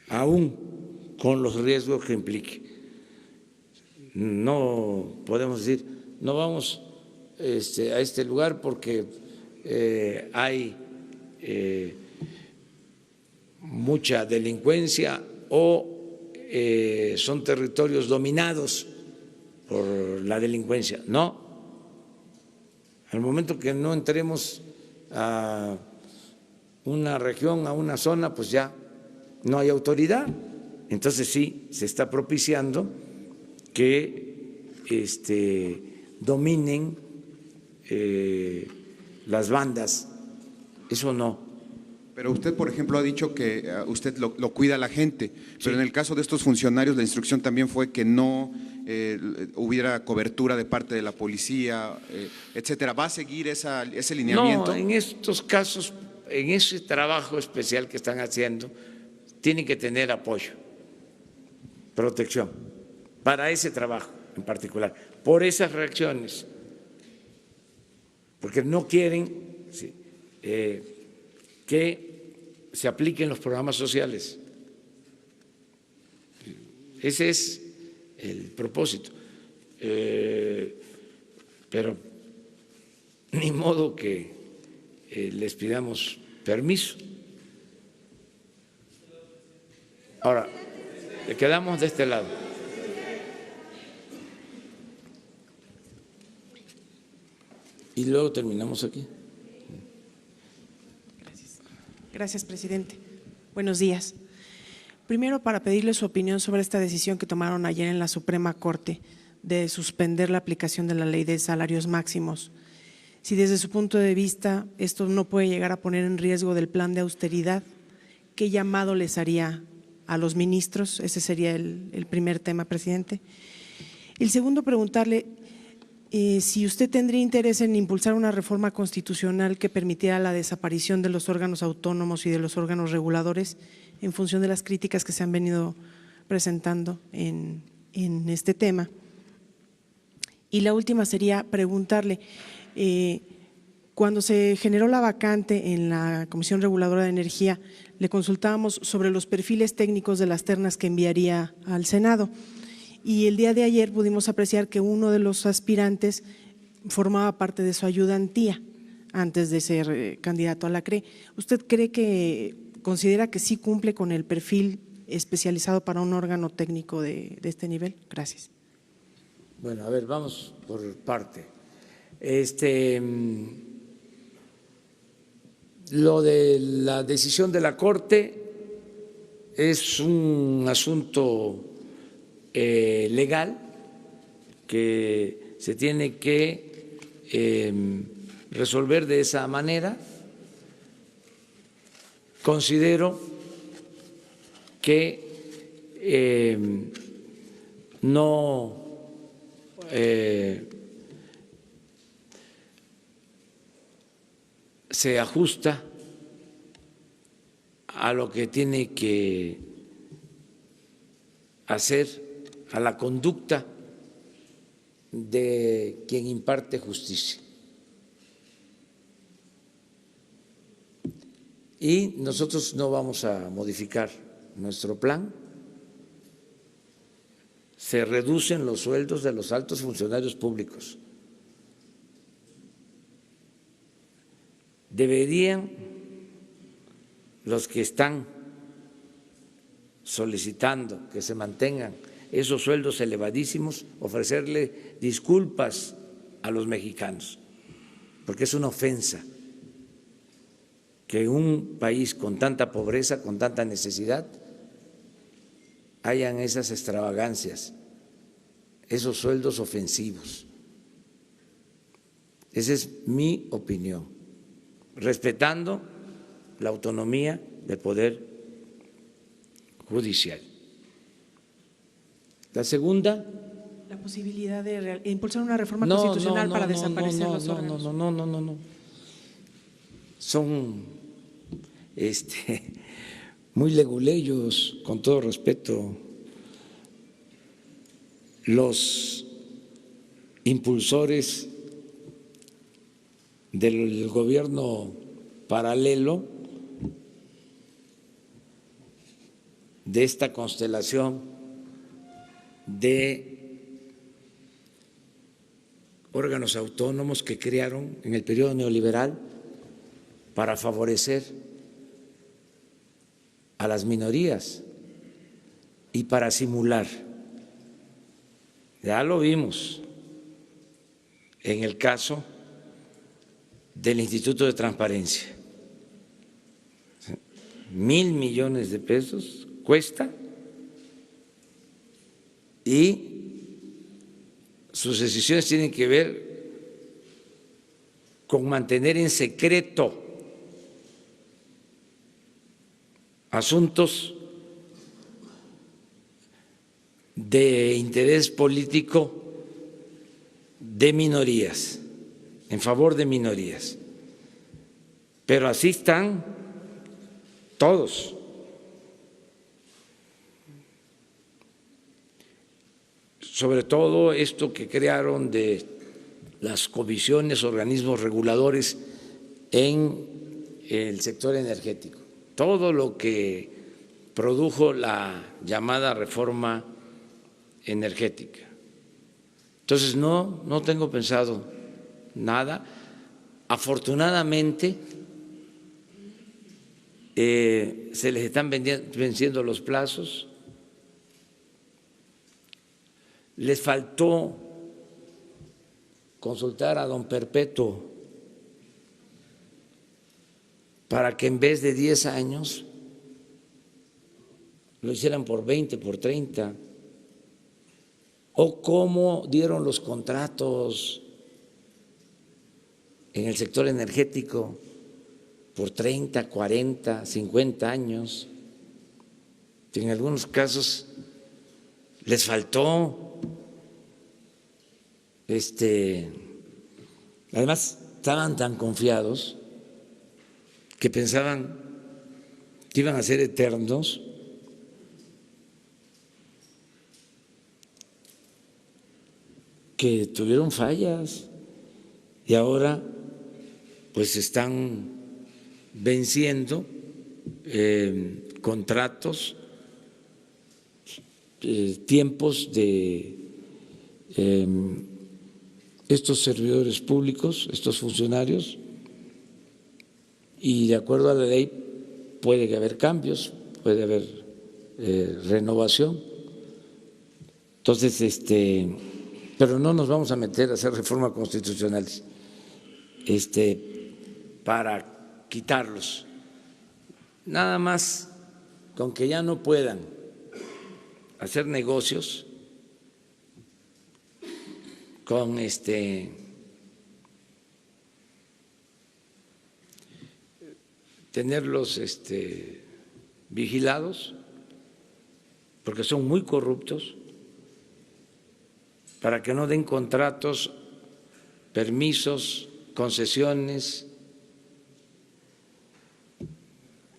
aún con los riesgos que implique. No podemos decir, no vamos a este lugar porque hay mucha delincuencia o son territorios dominados por la delincuencia. No, al momento que no entremos a una región, a una zona, pues ya no hay autoridad. Entonces sí, se está propiciando que dominen las bandas. Eso no. Pero usted, por ejemplo, ha dicho que usted lo cuida a la gente, pero Sí. en el caso de estos funcionarios la instrucción también fue que no hubiera cobertura de parte de la policía, etcétera. ¿Va a seguir ese lineamiento? No, en estos casos, en ese trabajo especial que están haciendo, tienen que tener apoyo, protección, para ese trabajo en particular, por esas reacciones, porque no quieren que se apliquen los programas sociales. Ese es el propósito. Pero ni modo que les pidamos permiso. Ahora, le quedamos de este lado. Y luego terminamos aquí. Gracias, presidente. Buenos días. Primero, para pedirle su opinión sobre esta decisión que tomaron ayer en la Suprema Corte de suspender la aplicación de la ley de salarios máximos. Si desde su punto de vista esto no puede llegar a poner en riesgo del plan de austeridad, ¿qué llamado les haría a los ministros? Ese sería el primer tema, presidente. El segundo, preguntarle si usted tendría interés en impulsar una reforma constitucional que permitiera la desaparición de los órganos autónomos y de los órganos reguladores en función de las críticas que se han venido presentando en este tema. Y la última sería preguntarle, cuando se generó la vacante en la Comisión Reguladora de Energía, le consultábamos sobre los perfiles técnicos de las ternas que enviaría al Senado. Y el día de ayer pudimos apreciar que uno de los aspirantes formaba parte de su ayudantía antes de ser candidato a la CRE. ¿Usted considera que sí cumple con el perfil especializado para un órgano técnico de este nivel? Gracias. Bueno, a ver, vamos por parte. Lo de la decisión de la Corte es un asunto legal que se tiene que resolver de esa manera. Considero que no se ajusta a lo que tiene que hacer, a la conducta de quien imparte justicia. Y nosotros no vamos a modificar nuestro plan. Se reducen los sueldos de los altos funcionarios públicos. Deberían los que están solicitando que se mantengan esos sueldos elevadísimos ofrecerle disculpas a los mexicanos, porque es una ofensa que en un país con tanta pobreza, con tanta necesidad, hayan esas extravagancias, esos sueldos ofensivos. Esa es mi opinión, respetando la autonomía del Poder Judicial. La segunda… La posibilidad de impulsar una reforma constitucional para desaparecer los órganos. No. son muy leguleyos, con todo respeto. Los impulsores del gobierno paralelo de esta constelación de órganos autónomos que crearon en el periodo neoliberal para favorecer a las minorías y para simular. Ya lo vimos en el caso del Instituto de Transparencia. 1.000 millones de pesos cuesta y sus decisiones tienen que ver con mantener en secreto asuntos de interés político de minorías, en favor de minorías. Pero así están todos. Sobre todo esto que crearon de las comisiones, organismos reguladores en el sector energético. Todo lo que produjo la llamada reforma energética. Entonces, no tengo pensado nada. Afortunadamente, se les están venciendo los plazos. Les faltó consultar a don Perpetuo para que en vez de 10 años lo hicieran por 20, por 30, o cómo dieron los contratos en el sector energético por 30, 40, 50 años. En algunos casos les faltó, además estaban tan confiados que pensaban que iban a ser eternos. Que tuvieron fallas y ahora pues están venciendo contratos, tiempos de estos servidores públicos, estos funcionarios, y de acuerdo a la ley puede haber cambios, puede haber renovación. Entonces, pero no nos vamos a meter a hacer reformas constitucionales para quitarlos. Nada más con que ya no puedan hacer negocios con tenerlos vigilados, porque son muy corruptos, para que no den contratos, permisos, concesiones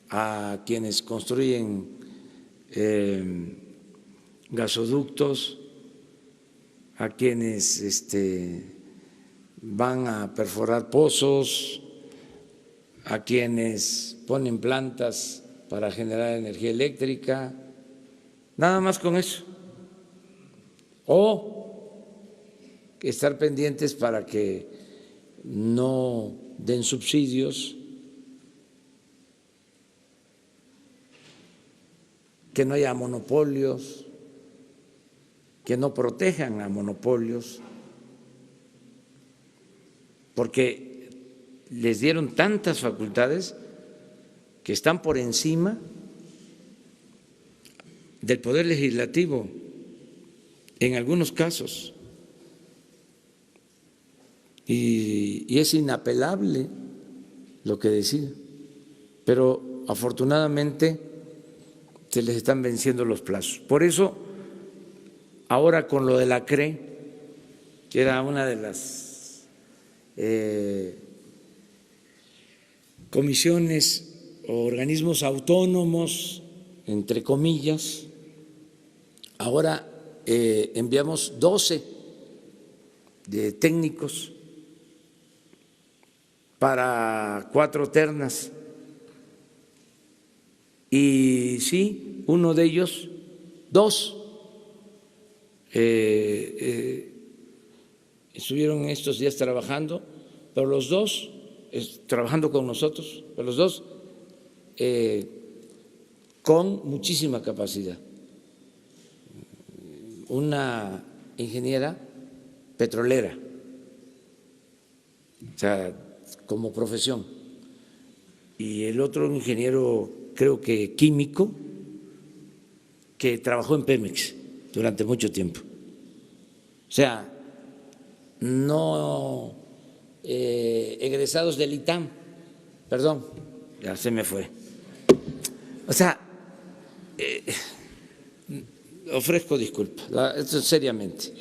a quienes construyen gasoductos, a quienes van a perforar pozos, a quienes ponen plantas para generar energía eléctrica, nada más con eso. O estar pendientes para que no den subsidios, que no haya monopolios, que no protejan a monopolios, porque les dieron tantas facultades que están por encima del Poder Legislativo en algunos casos. Y es inapelable lo que decía, pero afortunadamente se les están venciendo los plazos. Por eso, ahora con lo de la CRE, que era una de las comisiones o organismos autónomos, entre comillas. Ahora enviamos 12 de técnicos para 4 ternas. Y sí, uno de ellos, 2, estuvieron estos días trabajando, pero los 2, trabajando con nosotros, pero los 2 con muchísima capacidad. Una ingeniera petrolera, o sea, como profesión, y el otro ingeniero, creo que químico, que trabajó en Pemex durante mucho tiempo. O sea, no egresados del ITAM, perdón, ya se me fue. O sea, ofrezco disculpas, esto seriamente.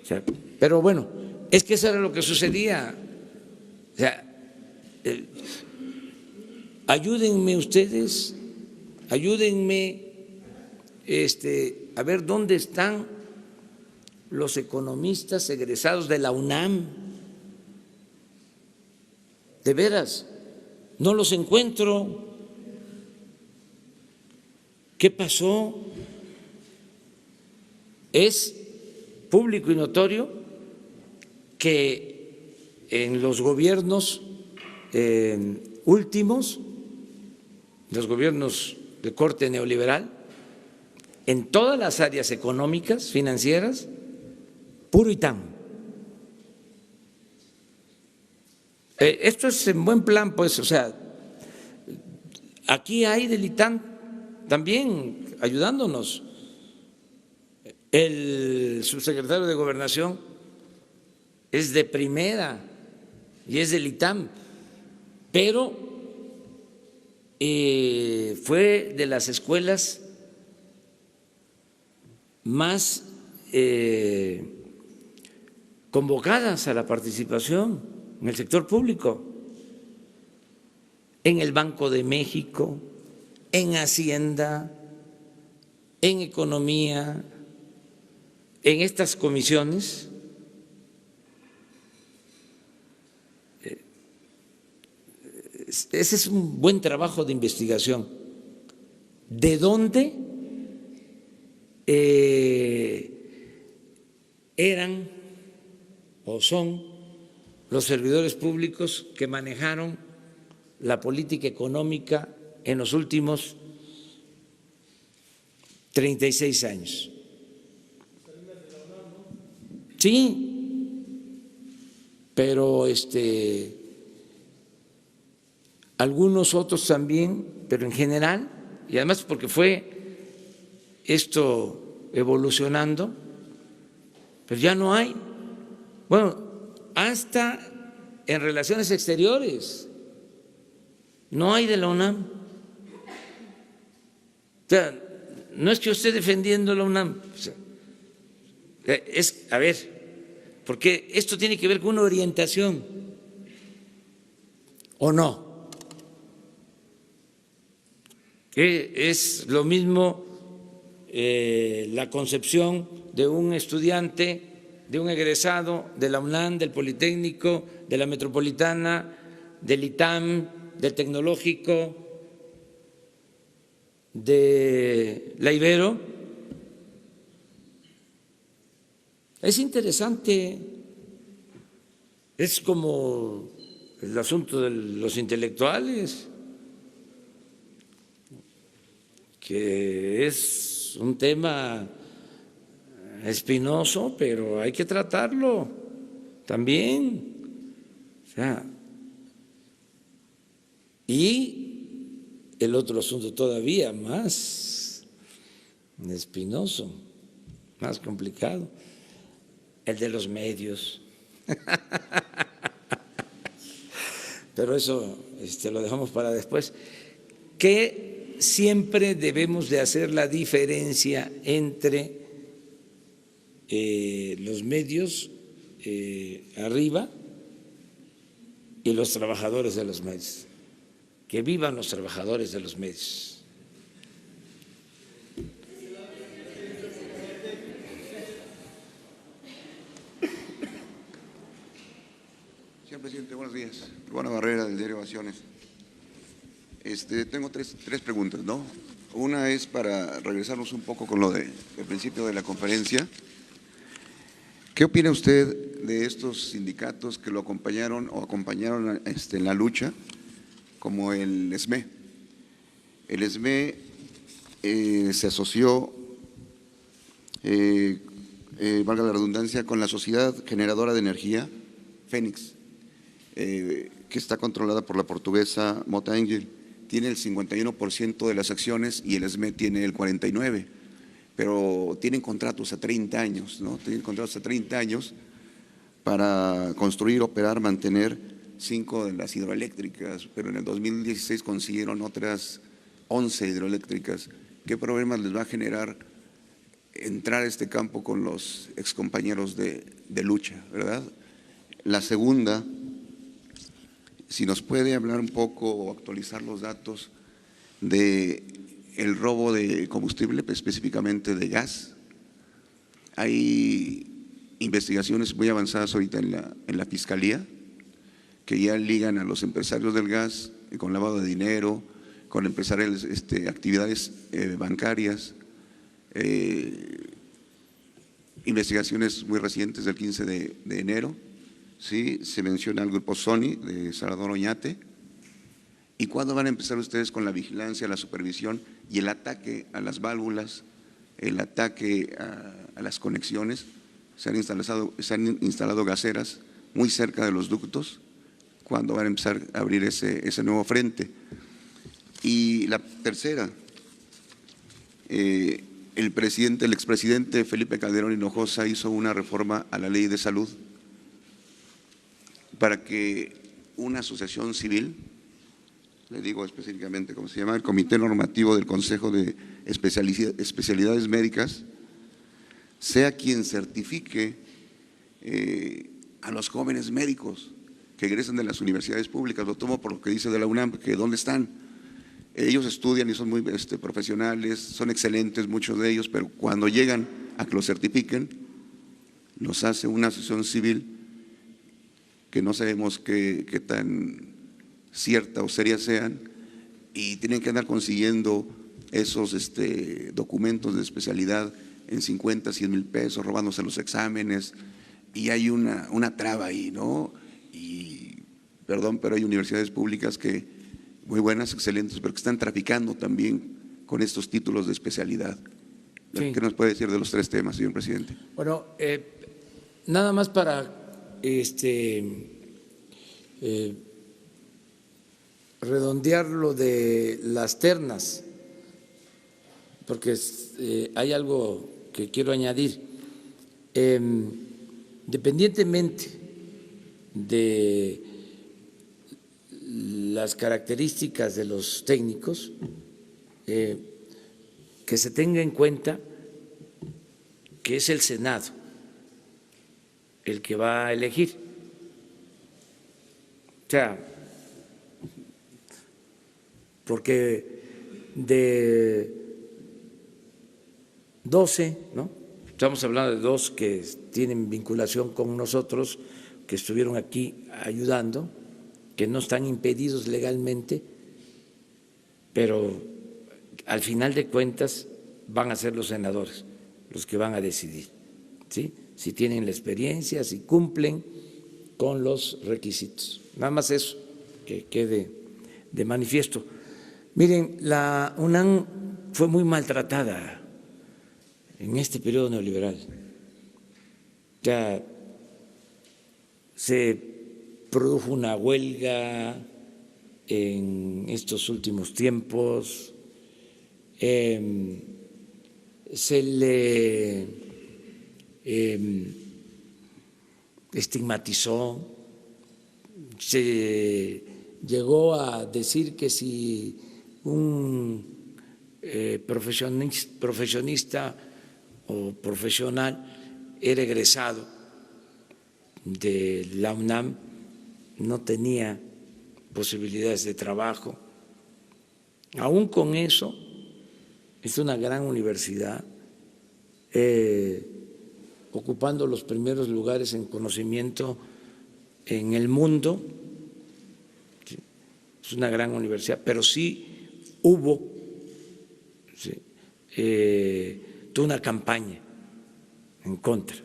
O sea, pero bueno, es que eso era lo que sucedía. O sea, ayúdenme ustedes, ayúdenme a ver dónde están los economistas egresados de la UNAM. De veras, no los encuentro. ¿Qué pasó? Es público y notorio que en los gobiernos últimos, los gobiernos de corte neoliberal, en todas las áreas económicas, financieras, puro ITAM. Esto es en buen plan, pues, o sea, aquí hay del ITAM también ayudándonos. El subsecretario de Gobernación es de primera y es del ITAM, pero fue de las escuelas más convocadas a la participación en el sector público, en el Banco de México, en Hacienda, en Economía, en estas comisiones. Ese es un buen trabajo de investigación. ¿De dónde eran o son los servidores públicos que manejaron la política económica en los últimos 36 años? Sí, pero algunos otros también, pero en general, y además porque fue esto evolucionando, pero ya no hay. Bueno, hasta en relaciones exteriores no hay de la UNAM. O sea, no es que yo esté defendiendo la UNAM, o sea, es, a ver, porque esto tiene que ver con una orientación, ¿o no? Que es lo mismo la concepción de un estudiante, de un egresado de la UNAM, del Politécnico, de la Metropolitana, del ITAM, del Tecnológico, de la Ibero. Es interesante, es como el asunto de los intelectuales, que es un tema espinoso, pero hay que tratarlo también. O sea, y el otro asunto todavía más espinoso, más complicado, el de los medios. Pero eso lo dejamos para después. Que siempre debemos de hacer la diferencia entre los medios arriba y los trabajadores de los medios. que vivan los trabajadores de los medios. Señor presidente, buenos días. Urbano Barrera, del diario Ovaciones. Tengo tres preguntas, ¿no? Una es para regresarnos un poco con lo del principio de la conferencia. ¿Qué opina usted de estos sindicatos que lo acompañaron en la lucha, como el SME? El SME se asoció, valga la redundancia, con la Sociedad Generadora de Energía, Fénix, que está controlada por la portuguesa Mota Engel. Tiene el 51% de las acciones y el SME tiene el 49%, pero tienen contratos a 30 años, ¿no? Tienen contratos a 30 años para construir, operar, mantener 5 de las hidroeléctricas, pero en el 2016 consiguieron otras 11 hidroeléctricas. ¿Qué problemas les va a generar entrar a este campo con los excompañeros de lucha, verdad? La segunda, si nos puede hablar un poco o actualizar los datos de el robo de combustible, específicamente de gas. Hay investigaciones muy avanzadas ahorita en la Fiscalía que ya ligan a los empresarios del gas con lavado de dinero, con empresarios, actividades bancarias, investigaciones muy recientes del 15 de enero. Sí, se menciona el grupo Sony de Salvador Oñate. ¿Y cuándo van a empezar ustedes con la vigilancia, la supervisión y el ataque a las válvulas, el ataque a las conexiones? Se han instalado gaseras muy cerca de los ductos. ¿Cuándo van a empezar a abrir ese nuevo frente? Y la tercera, el expresidente Felipe Calderón Hinojosa hizo una reforma a la ley de salud para que una asociación civil, le digo específicamente cómo se llama, el Comité Normativo del Consejo de Especialidades Médicas, sea quien certifique a los jóvenes médicos que egresan de las universidades públicas. Lo tomo por lo que dice de la UNAM, que ¿dónde están? Ellos estudian y son muy profesionales, son excelentes muchos de ellos, pero cuando llegan a que los certifiquen, los hace una asociación civil que no sabemos qué tan cierta o seria sean, y tienen que andar consiguiendo esos documentos de especialidad en 50, 100 mil pesos, robándose los exámenes, y hay una traba ahí, ¿no? Y perdón, pero hay universidades públicas que muy buenas, excelentes, pero que están traficando también con estos títulos de especialidad. Sí. ¿Qué nos puede decir de los tres temas, señor presidente? Bueno, nada más para redondear lo de las ternas, porque hay algo que quiero añadir. Independientemente de las características de los técnicos, que se tenga en cuenta que es el Senado el que va a elegir. O sea, porque de 12, ¿no? Estamos hablando de 2 que tienen vinculación con nosotros, que estuvieron aquí ayudando, que no están impedidos legalmente, pero al final de cuentas van a ser los senadores los que van a decidir, ¿sí? Si tienen la experiencia, si cumplen con los requisitos. Nada más eso, que quede de manifiesto. Miren, la UNAM fue muy maltratada en este periodo neoliberal. Ya se produjo una huelga en estos últimos tiempos, se le estigmatizó, se llegó a decir que si un profesionista o profesional era egresado de la UNAM, no tenía posibilidades de trabajo Aún con eso, es una gran universidad, ocupando los primeros lugares en conocimiento en el mundo. Es una gran universidad, pero sí hubo toda una campaña en contra,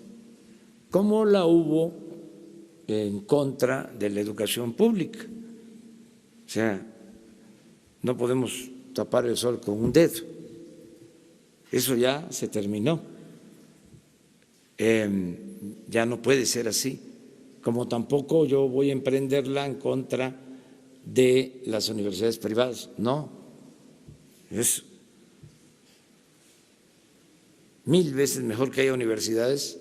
como la hubo en contra de la educación pública. O sea, no podemos tapar el sol con un dedo. Eso ya se terminó. Ya no puede ser así. Como tampoco yo voy a emprenderla en contra de las universidades privadas. No, es 1000 veces mejor que haya universidades,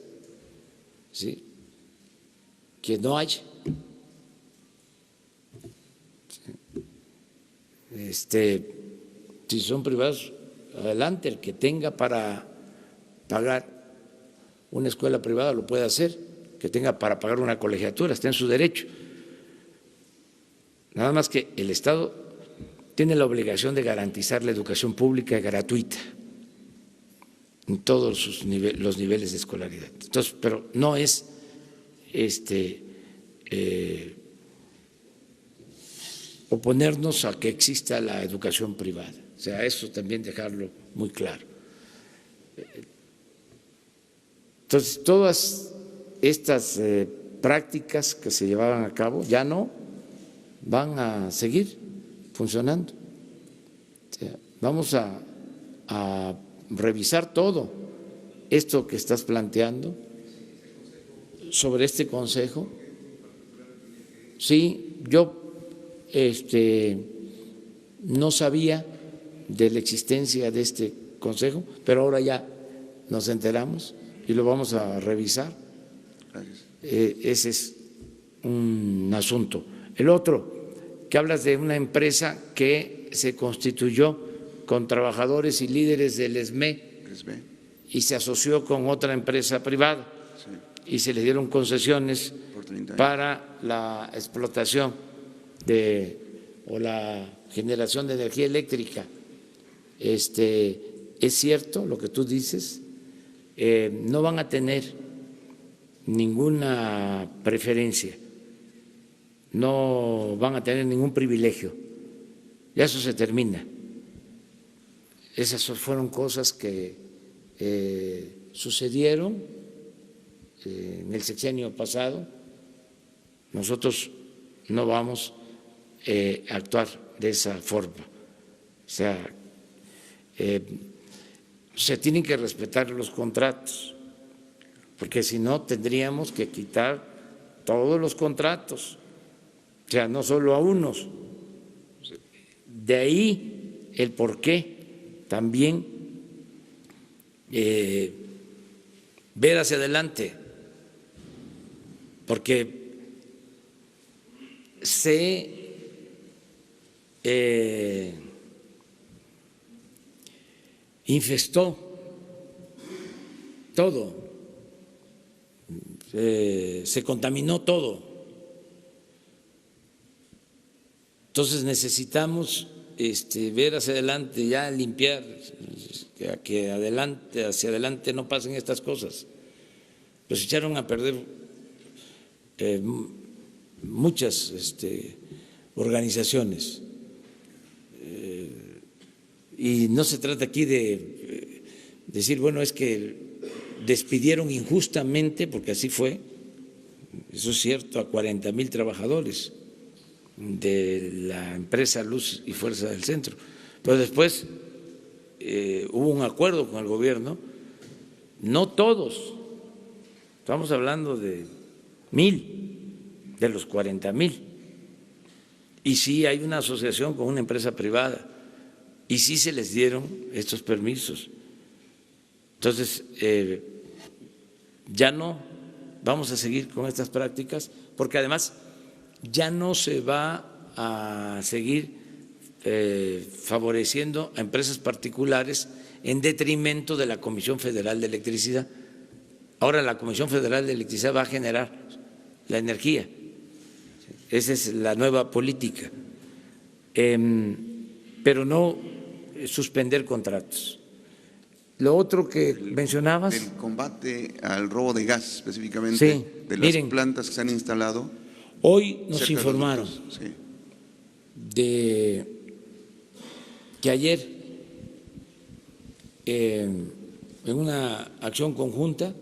¿sí?, que no haya. Si son privados, adelante, el que tenga para pagar una escuela privada lo puede hacer, que tenga para pagar una colegiatura, está en su derecho. Nada más que el Estado tiene la obligación de garantizar la educación pública gratuita en todos los niveles de escolaridad. Entonces, pero no es oponernos a que exista la educación privada. O sea, eso también dejarlo muy claro. Entonces, todas estas prácticas que se llevaban a cabo ya no van a seguir funcionando. O sea, vamos a revisar todo esto que estás planteando sobre este consejo. Sí, yo no sabía de la existencia de este consejo, pero ahora ya nos enteramos y lo vamos a revisar. Ese es un asunto. El otro, que hablas de una empresa que se constituyó con trabajadores y líderes del ESME y se asoció con otra empresa privada y se le dieron concesiones para la explotación o la generación de energía eléctrica. Es cierto lo que tú dices, no van a tener ninguna preferencia, no van a tener ningún privilegio, ya eso se termina. Esas fueron cosas que sucedieron en el sexenio pasado. Nosotros no vamos a actuar de esa forma. O sea, se tienen que respetar los contratos, porque si no tendríamos que quitar todos los contratos, o sea, no solo a unos. De ahí el porqué también ver hacia adelante, porque se infestó todo, se contaminó todo. Entonces necesitamos ver hacia adelante, ya limpiar, que hacia adelante no pasen estas cosas. Pues echaron a perder muchas organizaciones. Y no se trata aquí de decir, bueno, es que despidieron injustamente, porque así fue, eso es cierto, a 40,000 trabajadores de la empresa Luz y Fuerza del Centro. Pero después hubo un acuerdo con el gobierno, no todos, estamos hablando de 1,000 de los 40,000, y sí hay una asociación con una empresa privada, y sí se les dieron estos permisos. Entonces, ya no vamos a seguir con estas prácticas, porque además ya no se va a seguir favoreciendo a empresas particulares en detrimento de la Comisión Federal de Electricidad. Ahora la Comisión Federal de Electricidad va a generar la energía. Esa es la nueva política. pero no suspender contratos. Lo otro que mencionabas. El combate al robo de gas, específicamente, Sí, de las miren, plantas que se han instalado. Hoy nos cerca de los informaron ductos, sí. de que ayer, en una acción conjunta,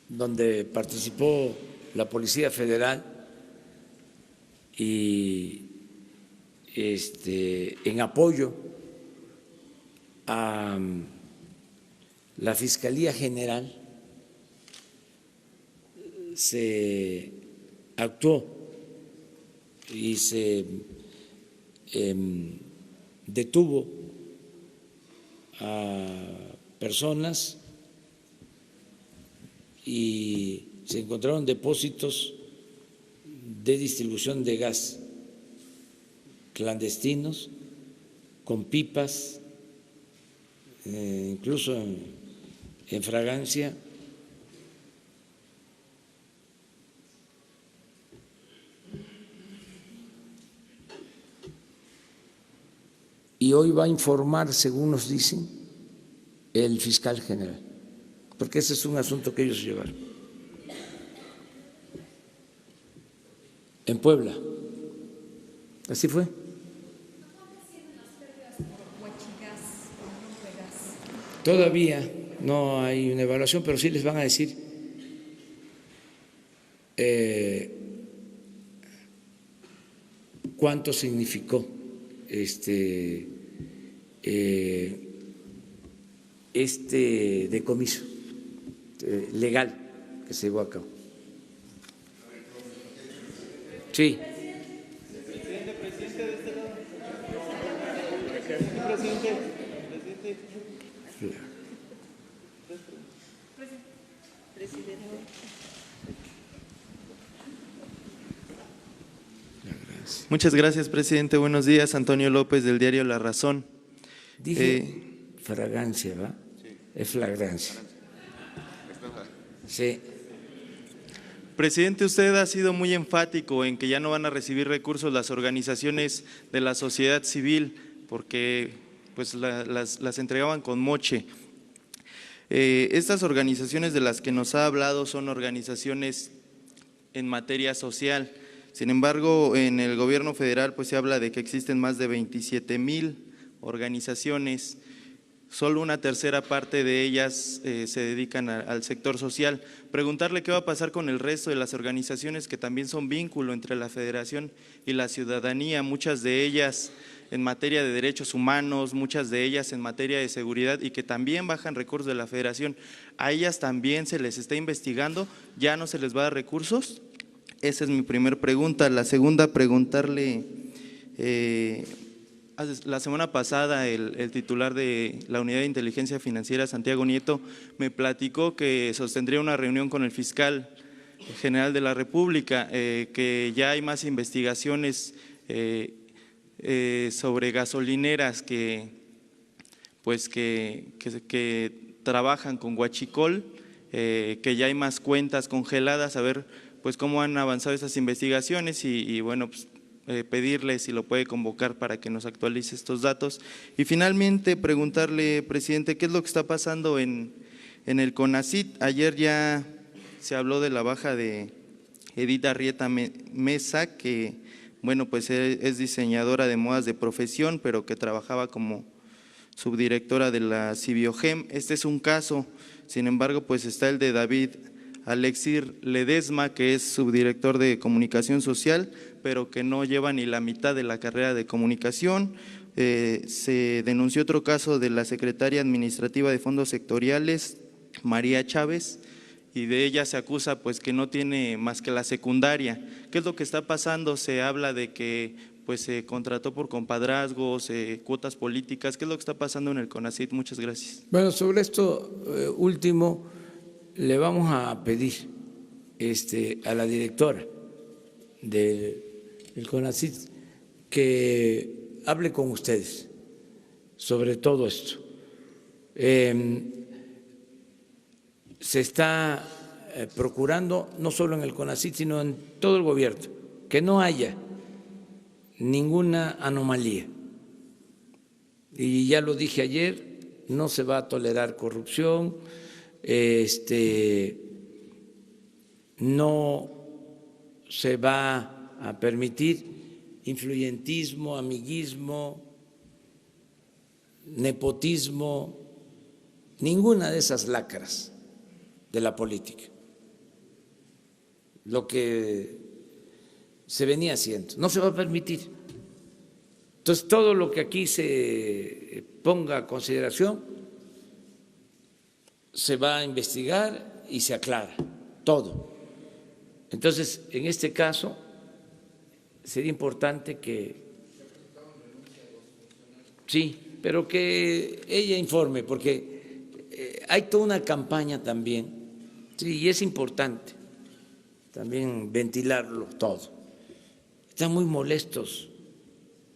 donde participó la Policía Federal y en apoyo a la Fiscalía General, se actuó y se detuvo a personas y se encontraron depósitos de distribución de gas clandestinos con pipas, incluso en fragancia. Y hoy va a informar, según nos dicen, el fiscal general, porque ese es un asunto que ellos llevaron. En Puebla. Así fue. Todavía no hay una evaluación, pero sí les van a decir cuánto significó este decomiso legal que se llevó a cabo. Sí. Muchas gracias, presidente. Buenos días. Antonio López, del diario La Razón. Dije fragancia, ¿va? Sí. Es flagrancia. Sí. Presidente, usted ha sido muy enfático en que ya no van a recibir recursos las organizaciones de la sociedad civil porque pues las entregaban con moche. Estas organizaciones de las que nos ha hablado son organizaciones en materia social. Sin embargo, en el gobierno federal pues se habla de que existen más de 27,000 organizaciones. Solo una tercera parte de ellas se dedican al sector social. Preguntarle qué va a pasar con el resto de las organizaciones que también son vínculo entre la federación y la ciudadanía, muchas de ellas en materia de derechos humanos, muchas de ellas en materia de seguridad y que también bajan recursos de la federación. ¿A ellas también se les está investigando? ¿Ya no se les va a dar recursos? Esa es mi primera pregunta. La segunda, preguntarle… la semana pasada el titular de la Unidad de Inteligencia Financiera, Santiago Nieto, me platicó que sostendría una reunión con el fiscal general de la República, que ya hay más investigaciones sobre gasolineras que trabajan con huachicol, que ya hay más cuentas congeladas, a ver pues cómo han avanzado esas investigaciones y bueno, pues pedirle si lo puede convocar para que nos actualice estos datos. Y finalmente preguntarle, presidente, ¿qué es lo que está pasando en el CONACYT? Ayer ya se habló de la baja de Edith Arrieta Mesa, que bueno, pues es diseñadora de modas de profesión, pero que trabajaba como subdirectora de la Cibiogem. Este es un caso, sin embargo, pues está el de David Alexir Ledesma, que es subdirector de comunicación social, pero que no lleva ni la mitad de la carrera de comunicación. Se denunció otro caso de la secretaria administrativa de fondos sectoriales, María Chávez, y de ella se acusa pues que no tiene más que la secundaria. ¿Qué es lo que está pasando? Se habla de que pues se contrató por compadrazgos, cuotas políticas. ¿Qué es lo que está pasando en el CONACYT? Muchas gracias. Bueno, sobre esto último, le vamos a pedir a la directora del CONACYT que hable con ustedes sobre todo esto. Se está procurando, no solo en el CONACYT, sino en todo el gobierno, que no haya ninguna anomalía. Y ya lo dije ayer, no se va a tolerar corrupción, no se va a permitir influyentismo, amiguismo, nepotismo, ninguna de esas lacras de la política. Lo que se venía haciendo no se va a permitir. Entonces, todo lo que aquí se ponga a consideración se va a investigar y se aclara todo. Entonces, en este caso, sería importante que, sí, pero que ella informe, porque hay toda una campaña también, sí, y es importante también ventilarlo todo. Están muy molestos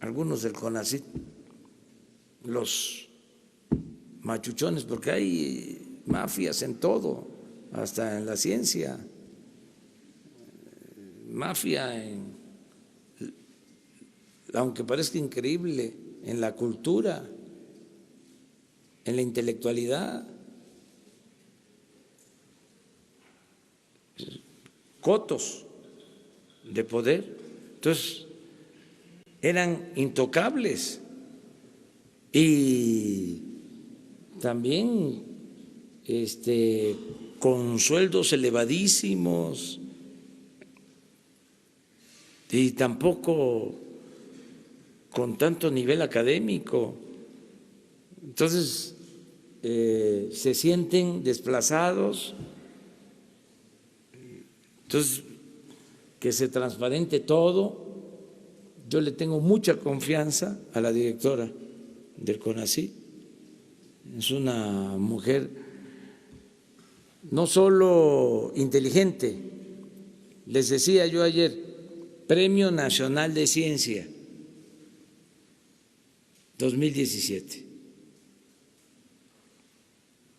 algunos del CONACYT, los machuchones, porque hay mafias en todo, hasta en la ciencia, mafia en, aunque parezca increíble, en la cultura, en la intelectualidad, cotos de poder. Entonces, eran intocables y también con sueldos elevadísimos y tampoco con tanto nivel académico. Entonces, se sienten desplazados. Entonces, que se transparente todo. Yo le tengo mucha confianza a la directora del CONACYT. Es una mujer no solo inteligente, les decía yo ayer, Premio Nacional de Ciencia 2017.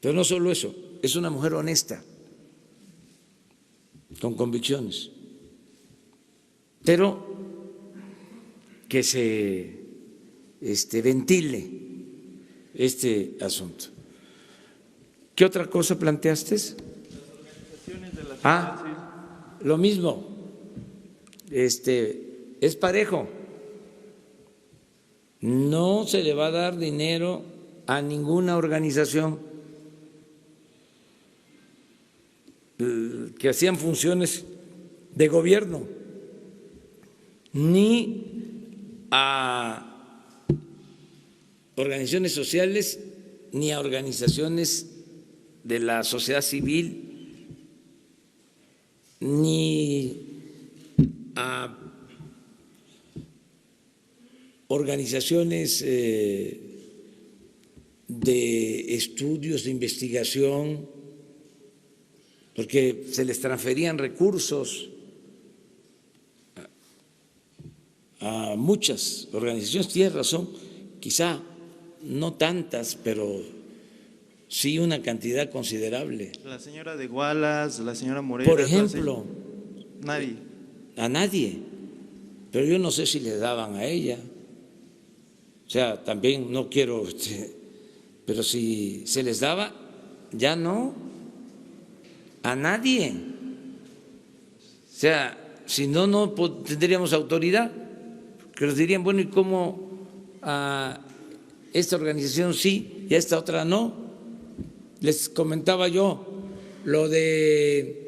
Pero no solo eso, es una mujer honesta, con convicciones, pero que se ventile este asunto. ¿Qué otra cosa planteaste? Lo mismo, es parejo. No se le va a dar dinero a ninguna organización que hacían funciones de gobierno, ni a organizaciones sociales, ni a organizaciones de la sociedad civil, ni a organizaciones de estudios, de investigación, porque se les transferían recursos a muchas organizaciones. Tienes razón, quizá no tantas, pero sí una cantidad considerable. La señora de Gualas, la señora Morera. Por ejemplo, nadie. A nadie, pero yo no sé si le daban a ella. O sea, también no quiero, pero si se les daba, ya no, a nadie. O sea, si no, no tendríamos autoridad, que nos dirían, bueno, ¿y cómo a esta organización sí y a esta otra no? Les comentaba yo lo de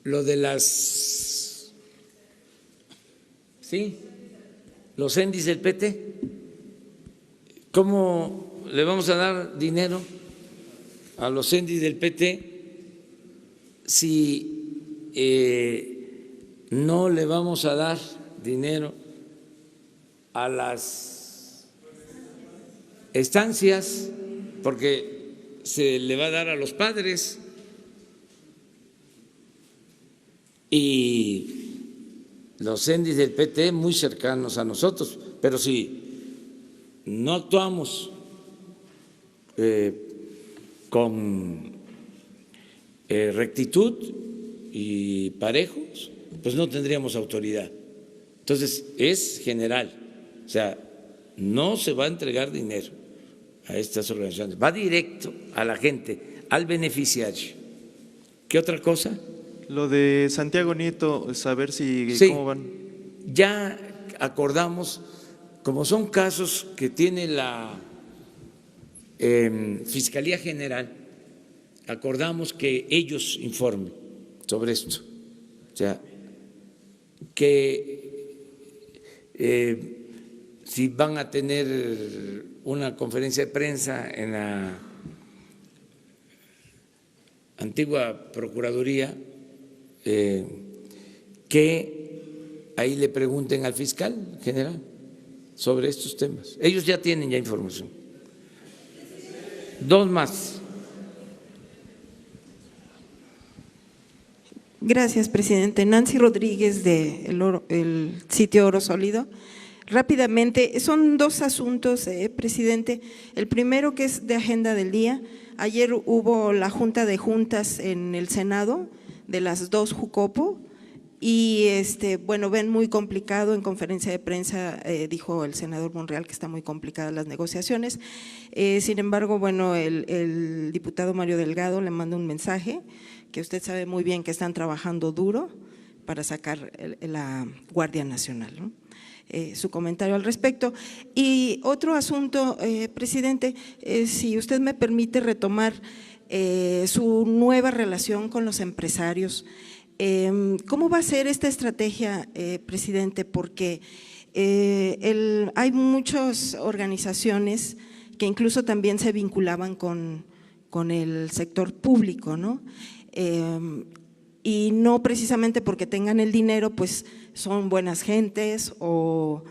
las, ¿sí?, los ENDIs del PT. ¿Cómo le vamos a dar dinero a los ENDIs del PT si no le vamos a dar dinero a las estancias? Porque se le va a dar a los padres. Y los ENDIs del PT muy cercanos a nosotros, pero si no actuamos con rectitud, y parejos, pues no tendríamos autoridad. Entonces, es general, o sea, no se va a entregar dinero a estas organizaciones, va directo a la gente, al beneficiario. ¿Qué otra cosa? Lo de Santiago Nieto, saber si Sí, cómo van. ya acordamos, como son casos que tiene la Fiscalía General, acordamos que ellos informen sobre esto, o sea, que si van a tener una conferencia de prensa en la antigua Procuraduría, que ahí le pregunten al fiscal general sobre estos temas. Ellos ya tienen ya información. Dos más. Gracias, presidente. Nancy Rodríguez, de el sitio Oro Sólido. Rápidamente, son dos asuntos, presidente. El primero, que es de agenda del día. Ayer hubo la junta de juntas en el Senado de las dos Jucopo y bueno, ven muy complicado, en conferencia de prensa dijo el senador Monreal que está muy complicadas las negociaciones. Sin embargo, bueno, el diputado Mario Delgado le manda un mensaje que usted sabe muy bien que están trabajando duro para sacar la Guardia Nacional, ¿no? Su comentario al respecto. Y otro asunto, presidente, si usted me permite retomar su nueva relación con los empresarios. ¿Cómo va a ser esta estrategia, presidente? Porque hay muchas organizaciones que incluso también se vinculaban con el sector público, ¿no? Y no precisamente porque tengan el dinero, pues son buenas gentes o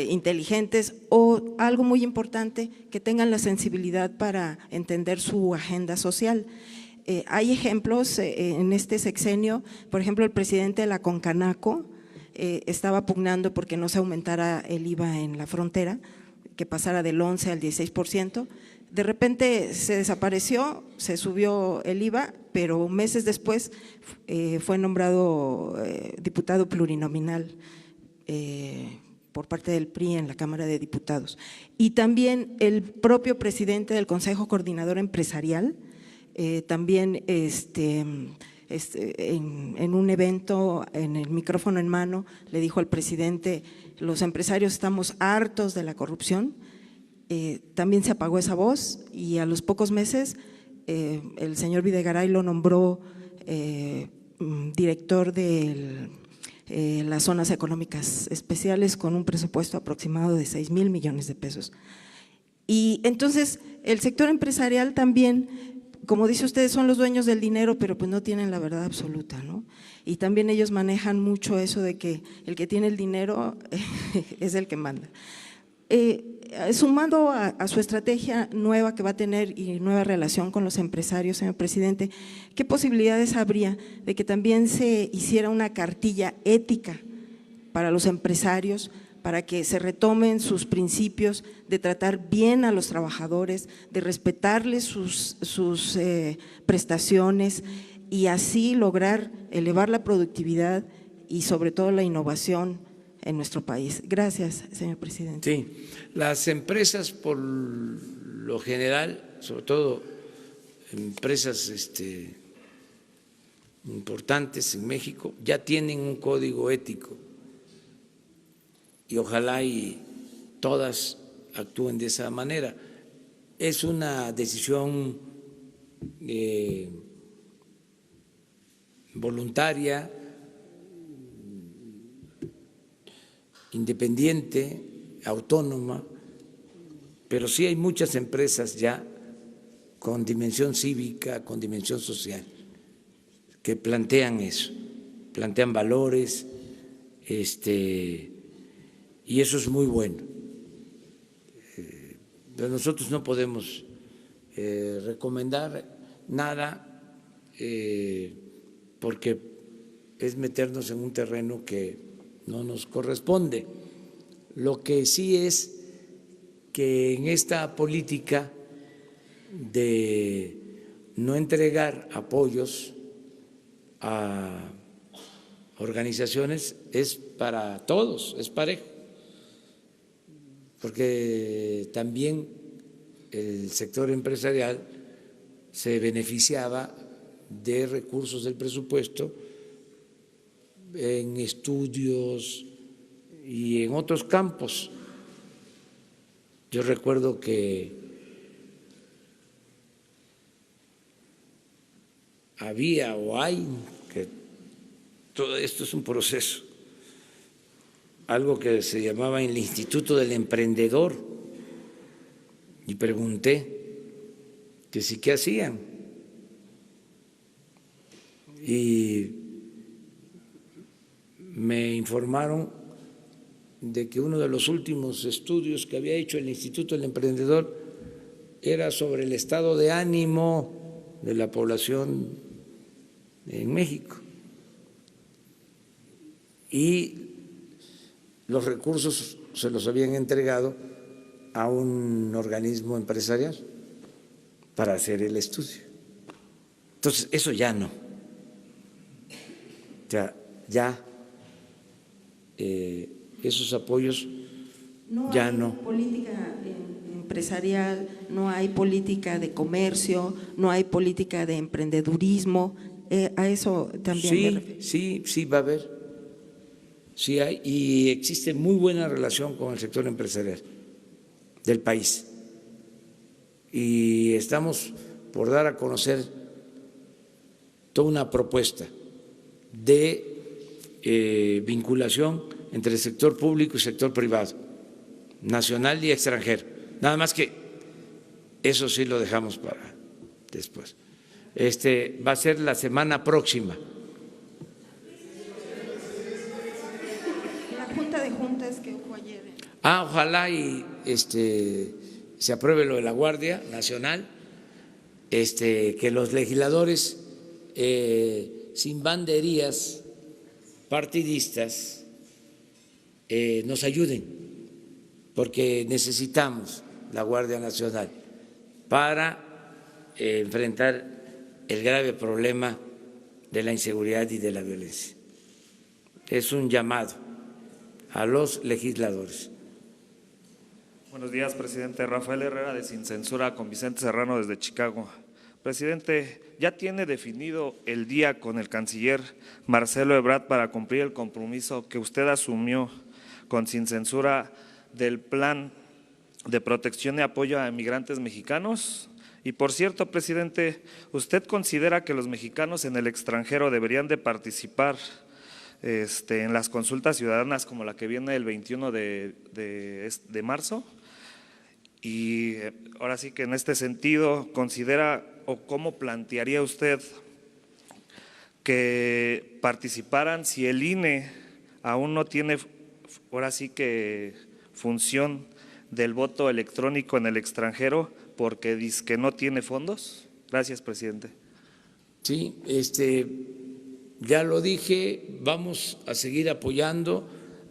inteligentes, o algo muy importante, que tengan la sensibilidad para entender su agenda social. Hay ejemplos en este sexenio, por ejemplo, el presidente de la Concanaco estaba pugnando porque no se aumentara el IVA en la frontera, que pasara del 11 al 16%. De repente se desapareció, se subió el IVA, pero meses después fue nombrado diputado plurinominal por parte del PRI en la Cámara de Diputados. Y también el propio presidente del Consejo Coordinador Empresarial, también en un evento, en el micrófono en mano, le dijo al presidente: los empresarios estamos hartos de la corrupción. También se apagó esa voz y a los pocos meses el señor Videgaray lo nombró director de las zonas económicas especiales con un presupuesto aproximado de 6,000 millones de pesos. Y entonces el sector empresarial también, como dice usted, son los dueños del dinero, pero pues no tienen la verdad absoluta, ¿no? Y también ellos manejan mucho eso de que el que tiene el dinero es el que manda. Sumando a su estrategia nueva que va a tener y nueva relación con los empresarios, señor presidente, ¿qué posibilidades habría de que también se hiciera una cartilla ética para los empresarios, para que se retomen sus principios de tratar bien a los trabajadores, de respetarles sus prestaciones y así lograr elevar la productividad y sobre todo la innovación en nuestro país? Gracias, señor presidente. Sí, las empresas por lo general, sobre todo empresas importantes en México, ya tienen un código ético y ojalá y todas actúen de esa manera. Es una decisión voluntaria, independiente, autónoma, pero sí hay muchas empresas ya con dimensión cívica, con dimensión social, que plantean eso, plantean valores, y eso es muy bueno. Pero nosotros no podemos recomendar nada porque es meternos en un terreno que no nos corresponde. Lo que sí es que en esta política de no entregar apoyos a organizaciones es para todos, es parejo, porque también el sector empresarial se beneficiaba de recursos del presupuesto en estudios y en otros campos. Yo recuerdo que había o hay, que todo esto es un proceso, algo que se llamaba el Instituto del Emprendedor, y pregunté que sí, ¿qué hacían? Y me informaron de que uno de los últimos estudios que había hecho el Instituto del Emprendedor era sobre el estado de ánimo de la población en México. Y los recursos se los habían entregado a un organismo empresarial para hacer el estudio. Entonces, eso ya no. Ya esos apoyos ya no. Política empresarial, no hay política de comercio, no hay política de emprendedurismo. A eso también me refiero. Sí, va a haber. Sí hay, y existe muy buena relación con el sector empresarial del país. Y estamos por dar a conocer toda una propuesta de vinculación entre el sector público y sector privado, nacional y extranjero. Nada más que eso sí lo dejamos para después. Va a ser la semana próxima. La Junta de Juntas que hubo ayer. Ojalá y se apruebe lo de la Guardia Nacional, que los legisladores sin banderías partidistas nos ayuden, porque necesitamos la Guardia Nacional para enfrentar el grave problema de la inseguridad y de la violencia. Es un llamado a los legisladores. Buenos días, presidente. Rafael Herrera, de Sin Censura, con Vicente Serrano desde Chicago. Presidente, ¿ya tiene definido el día con el canciller Marcelo Ebrard para cumplir el compromiso que usted asumió con Sin Censura del plan de protección y apoyo a migrantes mexicanos? Y por cierto, presidente, ¿usted considera que los mexicanos en el extranjero deberían de participar en las consultas ciudadanas como la que viene el 21 de marzo? Y ahora sí que en este sentido, ¿considera o cómo plantearía usted que participaran si el INE aún no tiene ahora sí que función del voto electrónico en el extranjero porque dice que no tiene fondos? Gracias, presidente. Sí, ya lo dije, vamos a seguir apoyando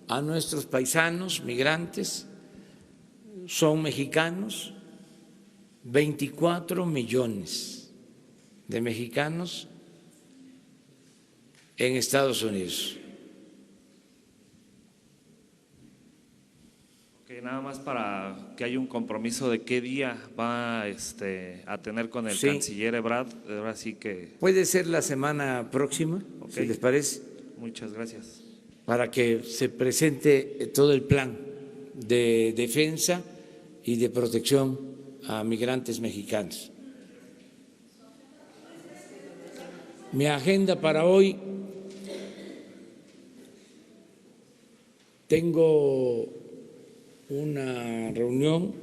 a nuestros paisanos migrantes, son mexicanos, 24 millones de mexicanos en Estados Unidos. Okay, nada más para que haya un compromiso de qué día va a tener con el canciller Ebrard, ahora sí que… Puede ser la semana próxima, si les parece. Muchas gracias. Para que se presente todo el plan de defensa y de protección a migrantes mexicanos. Mi agenda para hoy, tengo una reunión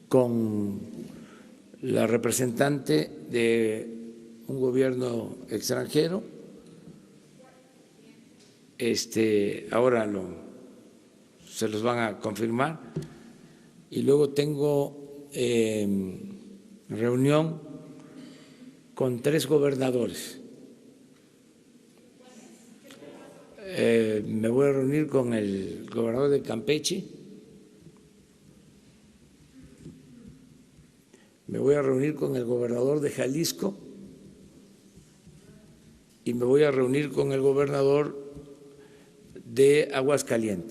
con la representante de un gobierno extranjero. Ahora se los van a confirmar. Y luego tengo reunión con 3 gobernadores. Me voy a reunir con el gobernador de Campeche, me voy a reunir con el gobernador de Jalisco y me voy a reunir con el gobernador de Aguascalientes.